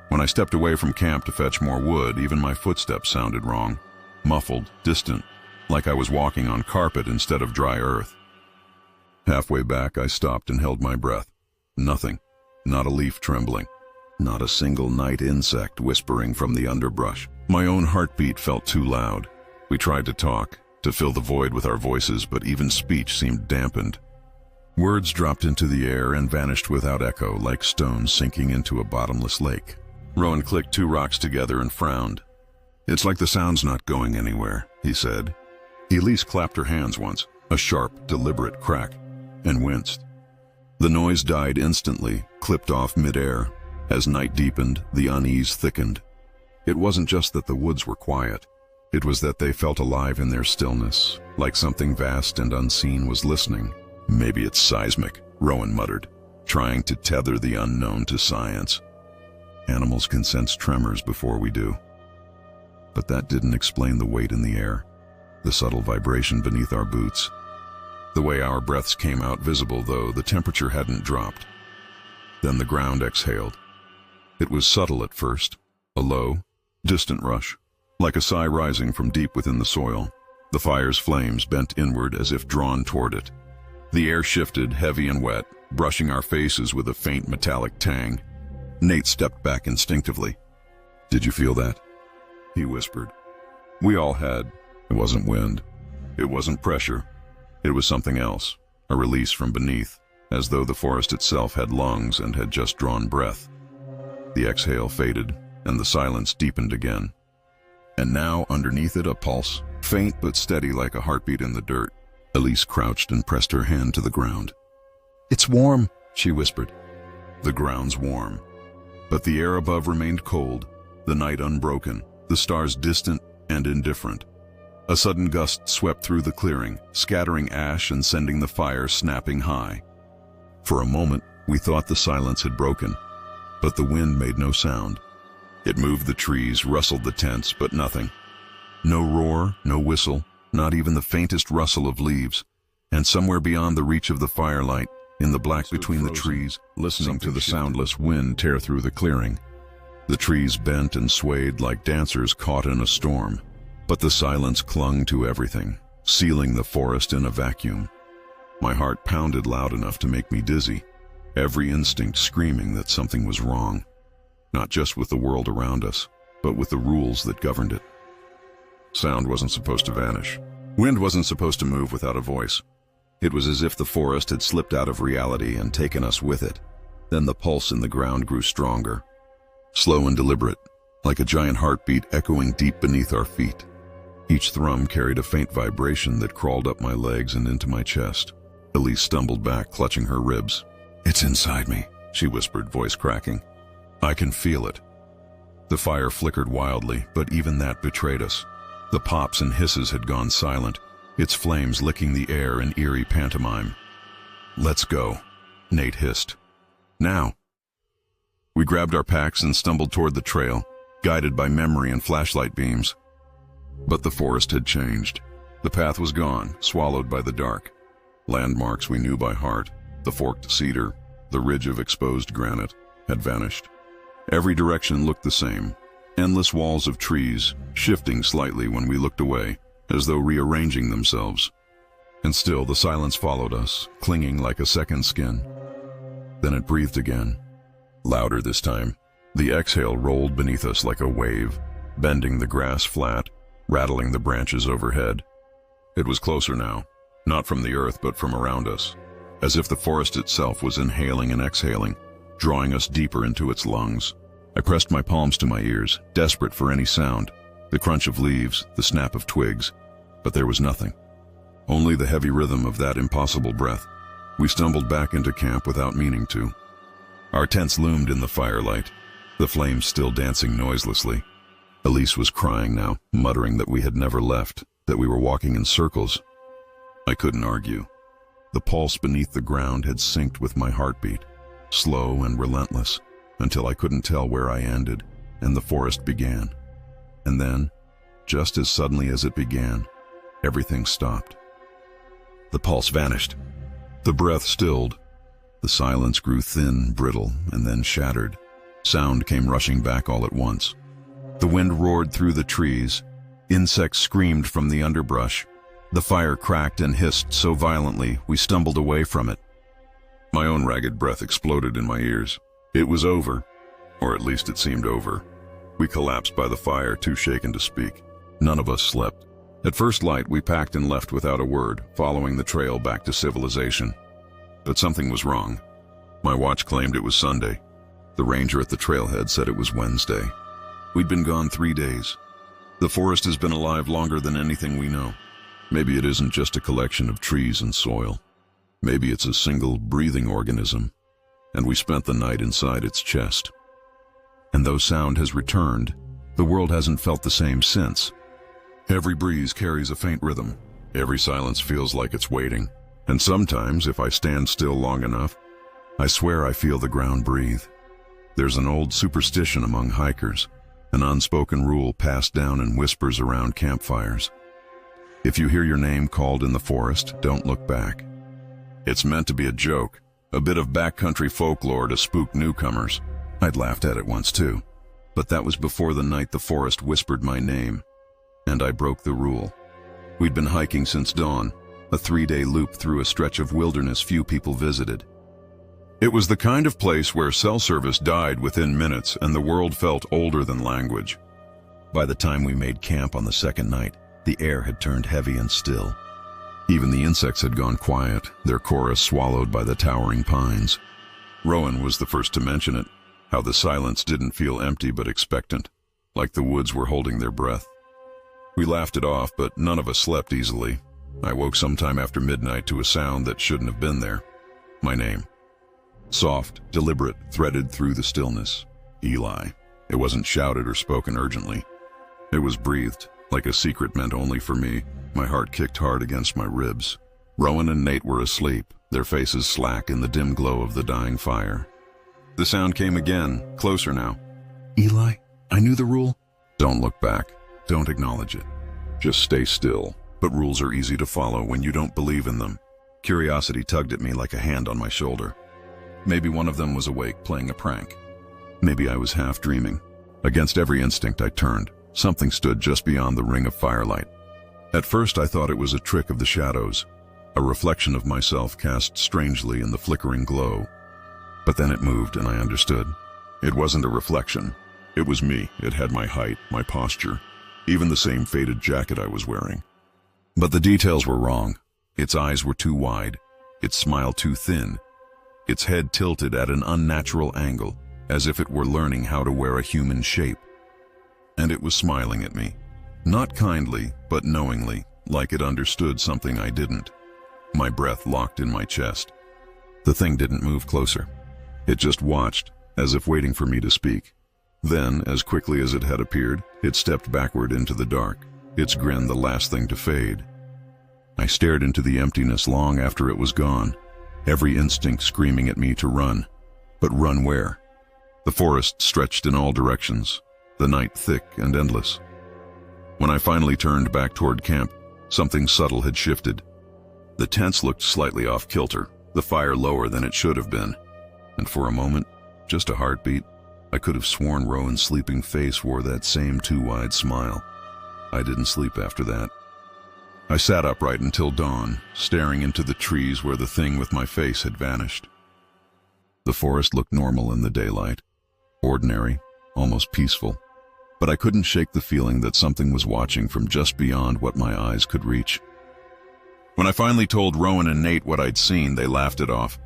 When I stepped away from camp to fetch more wood, even my footsteps sounded wrong, muffled, distant, like I was walking on carpet instead of dry earth. Halfway back, I stopped and held my breath. Nothing. Not a leaf trembling. Not a single night insect whispering from the underbrush. My own heartbeat felt too loud. We tried to talk, to fill the void with our voices, but even speech seemed dampened. Words dropped into the air and vanished without echo, like stones sinking into a bottomless lake. Rowan clicked two rocks together and frowned. It's like the sound's not going anywhere, he said. Elise clapped her hands once, a sharp, deliberate crack, and winced. The noise died instantly, clipped off midair. As night deepened, the unease thickened. It wasn't just that the woods were quiet. It was that they felt alive in their stillness, like something vast and unseen was listening. Maybe it's seismic, Rowan muttered, trying to tether the unknown to science. Animals can sense tremors before we do. But that didn't explain the weight in the air, the subtle vibration beneath our boots. The way our breaths came out visible, though the temperature hadn't dropped. Then the ground exhaled. It was subtle at first, a low, distant rush, like a sigh rising from deep within the soil. The fire's flames bent inward as if drawn toward it. The air shifted, heavy and wet, brushing our faces with a faint metallic tang. Nate stepped back instinctively. "Did you feel that?" he whispered. We all had. It wasn't wind. It wasn't pressure. It was something else, a release from beneath, as though the forest itself had lungs and had just drawn breath. The exhale faded, and the silence deepened again. And now, underneath it, a pulse, faint but steady like a heartbeat in the dirt. Elise crouched and pressed her hand to the ground. "It's warm," she whispered. The ground's warm. But the air above remained cold, the night unbroken, the stars distant and indifferent. A sudden gust swept through the clearing, scattering ash and sending the fire snapping high. For a moment, we thought the silence had broken, but the wind made no sound. It moved the trees, rustled the tents, but nothing. No roar, no whistle, not even the faintest rustle of leaves. And somewhere beyond the reach of the firelight, in the black between the trees, listening to the soundless wind tear through the clearing. The trees bent and swayed like dancers caught in a storm. But the silence clung to everything, sealing the forest in a vacuum. My heart pounded loud enough to make me dizzy, every instinct screaming that something was wrong. Not just with the world around us, but with the rules that governed it. Sound wasn't supposed to vanish. Wind wasn't supposed to move without a voice. It was as if the forest had slipped out of reality and taken us with it. Then the pulse in the ground grew stronger, slow and deliberate, like a giant heartbeat echoing deep beneath our feet. Each thrum carried a faint vibration that crawled up my legs and into my chest. Elise stumbled back, clutching her ribs. "It's inside me," she whispered, voice cracking. "I can feel it." The fire flickered wildly, but even that betrayed us. The pops and hisses had gone silent, its flames licking the air in eerie pantomime. "Let's go," Nate hissed. "Now." We grabbed our packs and stumbled toward the trail, guided by memory and flashlight beams. But the forest had changed. The path was gone, swallowed by the dark. Landmarks we knew by heart, the forked cedar, the ridge of exposed granite, had vanished. Every direction looked the same, endless walls of trees, shifting slightly when we looked away, as though rearranging themselves. And still the silence followed us, clinging like a second skin. Then it breathed again, louder this time. The exhale rolled beneath us like a wave, bending the grass flat, rattling the branches overhead. It was closer now, not from the earth but from around us, as if the forest itself was inhaling and exhaling, drawing us deeper into its lungs. I pressed my palms to my ears, desperate for any sound, the crunch of leaves, the snap of twigs, but there was nothing. Only the heavy rhythm of that impossible breath. We stumbled back into camp without meaning to. Our tents loomed in the firelight, the flames still dancing noiselessly. Elise was crying now, muttering that we had never left, that we were walking in circles. I couldn't argue. The pulse beneath the ground had synced with my heartbeat, slow and relentless, until I couldn't tell where I ended, and the forest began. And then, just as suddenly as it began, everything stopped. The pulse vanished. The breath stilled. The silence grew thin, brittle, and then shattered. Sound came rushing back all at once. The wind roared through the trees. Insects screamed from the underbrush. The fire cracked and hissed so violently we stumbled away from it. My own ragged breath exploded in my ears. It was over, or at least it seemed over. We collapsed by the fire, too shaken to speak. None of us slept. At first light, we packed and left without a word, following the trail back to civilization. But something was wrong. My watch claimed it was Sunday. The ranger at the trailhead said it was Wednesday. We'd been gone 3 days. The forest has been alive longer than anything we know. Maybe it isn't just a collection of trees and soil. Maybe it's a single breathing organism, and we spent the night inside its chest. And though sound has returned, the world hasn't felt the same since. Every breeze carries a faint rhythm. Every silence feels like it's waiting. And sometimes, if I stand still long enough, I swear I feel the ground breathe. There's an old superstition among hikers, an unspoken rule passed down in whispers around campfires. If you hear your name called in the forest, don't look back. It's meant to be a joke, a bit of backcountry folklore to spook newcomers. I'd laughed at it once too, but that was before the night the forest whispered my name, and I broke the rule. We'd been hiking since dawn, a 3-day loop through a stretch of wilderness few people visited. It was the kind of place where cell service died within minutes and the world felt older than language. By the time we made camp on the second night, the air had turned heavy and still. Even the insects had gone quiet, their chorus swallowed by the towering pines. Rowan was the first to mention it, how the silence didn't feel empty but expectant, like the woods were holding their breath. We laughed it off, but none of us slept easily. I woke sometime after midnight to a sound that shouldn't have been there. My name. Soft, deliberate, threaded through the stillness. Eli. It wasn't shouted or spoken urgently. It was breathed, like a secret meant only for me. My heart kicked hard against my ribs. Rowan and Nate were asleep, their faces slack in the dim glow of the dying fire. The sound came again, closer now. Eli, I knew the rule. Don't look back. Don't acknowledge it. Just stay still. But rules are easy to follow when you don't believe in them. Curiosity tugged at me like a hand on my shoulder. Maybe one of them was awake, playing a prank. Maybe I was half dreaming. Against every instinct I turned. Something stood just beyond the ring of firelight. At first I thought it was a trick of the shadows, a reflection of myself cast strangely in the flickering glow. But then it moved and I understood. It wasn't a reflection. It was me. It had my height, my posture, even the same faded jacket I was wearing. But the details were wrong. Its eyes were too wide, its smile too thin, its head tilted at an unnatural angle, as if it were learning how to wear a human shape. And it was smiling at me. Not kindly, but knowingly, like it understood something I didn't. My breath locked in my chest. The thing didn't move closer. It just watched, as if waiting for me to speak. Then, as quickly as it had appeared, it stepped backward into the dark, its grin the last thing to fade. I stared into the emptiness long after it was gone, every instinct screaming at me to run. But run where? The forest stretched in all directions, the night thick and endless. When I finally turned back toward camp, something subtle had shifted. The tents looked slightly off kilter, the fire lower than it should have been. And for a moment, just a heartbeat, I could have sworn Rowan's sleeping face wore that same too-wide smile. I didn't sleep after that. I sat upright until dawn, staring into the trees where the thing with my face had vanished. The forest looked normal in the daylight, ordinary, almost peaceful, but I couldn't shake the feeling that something was watching from just beyond what my eyes could reach. When I finally told Rowan and Nate what I'd seen, they laughed it off,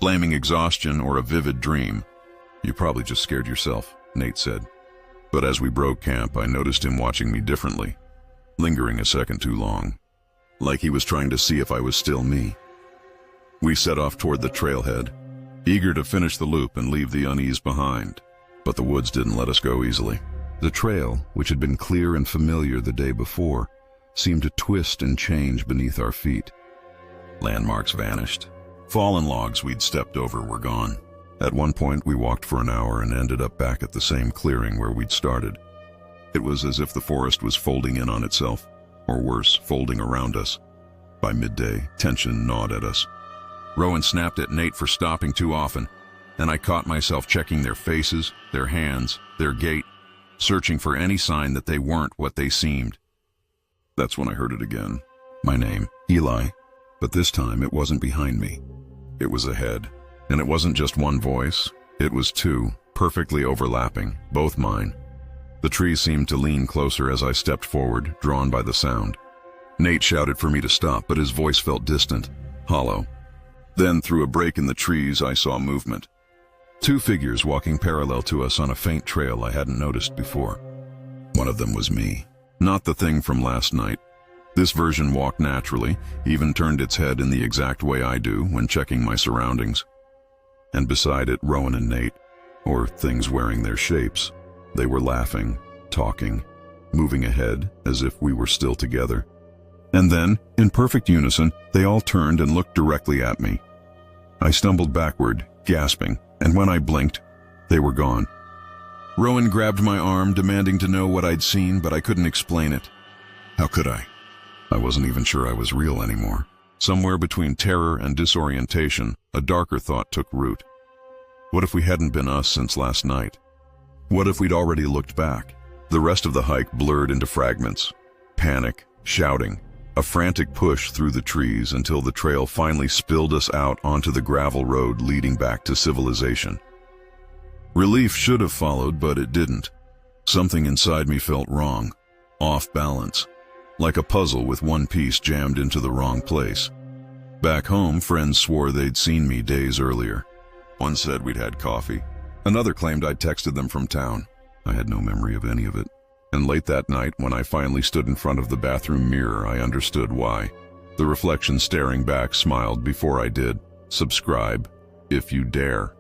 blaming exhaustion or a vivid dream. "You probably just scared yourself," Nate said. But as we broke camp, I noticed him watching me differently, lingering a second too long, like he was trying to see if I was still me. We set off toward the trailhead, eager to finish the loop and leave the unease behind. But the woods didn't let us go easily. The trail, which had been clear and familiar the day before, seemed to twist and change beneath our feet. Landmarks vanished. Fallen logs we'd stepped over were gone. At one point, we walked for an hour and ended up back at the same clearing where we'd started. It was as if the forest was folding in on itself, or worse, folding around us. By midday, tension gnawed at us. Rowan snapped at Nate for stopping too often, and I caught myself checking their faces, their hands, their gait, searching for any sign that they weren't what they seemed. That's when I heard it again. My name, Eli, but this time it wasn't behind me. It was ahead. And it wasn't just one voice, it was two, perfectly overlapping, both mine. The trees seemed to lean closer as I stepped forward, drawn by the sound. Nate shouted for me to stop, but his voice felt distant, hollow. Then, through a break in the trees, I saw movement. Two figures walking parallel to us on a faint trail I hadn't noticed before. One of them was me, not the thing from last night. This version walked naturally, even turned its head in the exact way I do when checking my surroundings. And beside it, Rowan and Nate, or things wearing their shapes. They were laughing, talking, moving ahead as if we were still together. And then, in perfect unison, they all turned and looked directly at me. I stumbled backward, gasping, and when I blinked, they were gone. Rowan grabbed my arm, demanding to know what I'd seen, but I couldn't explain it. How could I? I wasn't even sure I was real anymore. Somewhere between terror and disorientation, a darker thought took root. What if we hadn't been us since last night? What if we'd already looked back? The rest of the hike blurred into fragments. Panic, shouting, A frantic push through the trees until the trail finally spilled us out onto the gravel road leading back to civilization. Relief should have followed, but it didn't. Something inside me felt wrong, off balance, like a puzzle with one piece jammed into the wrong place. Back home, friends swore they'd seen me days earlier. One said we'd had coffee. Another claimed I'd texted them from town. I had no memory of any of it. And late that night, when I finally stood in front of the bathroom mirror, I understood why. The reflection staring back smiled before I did. Subscribe, if you dare.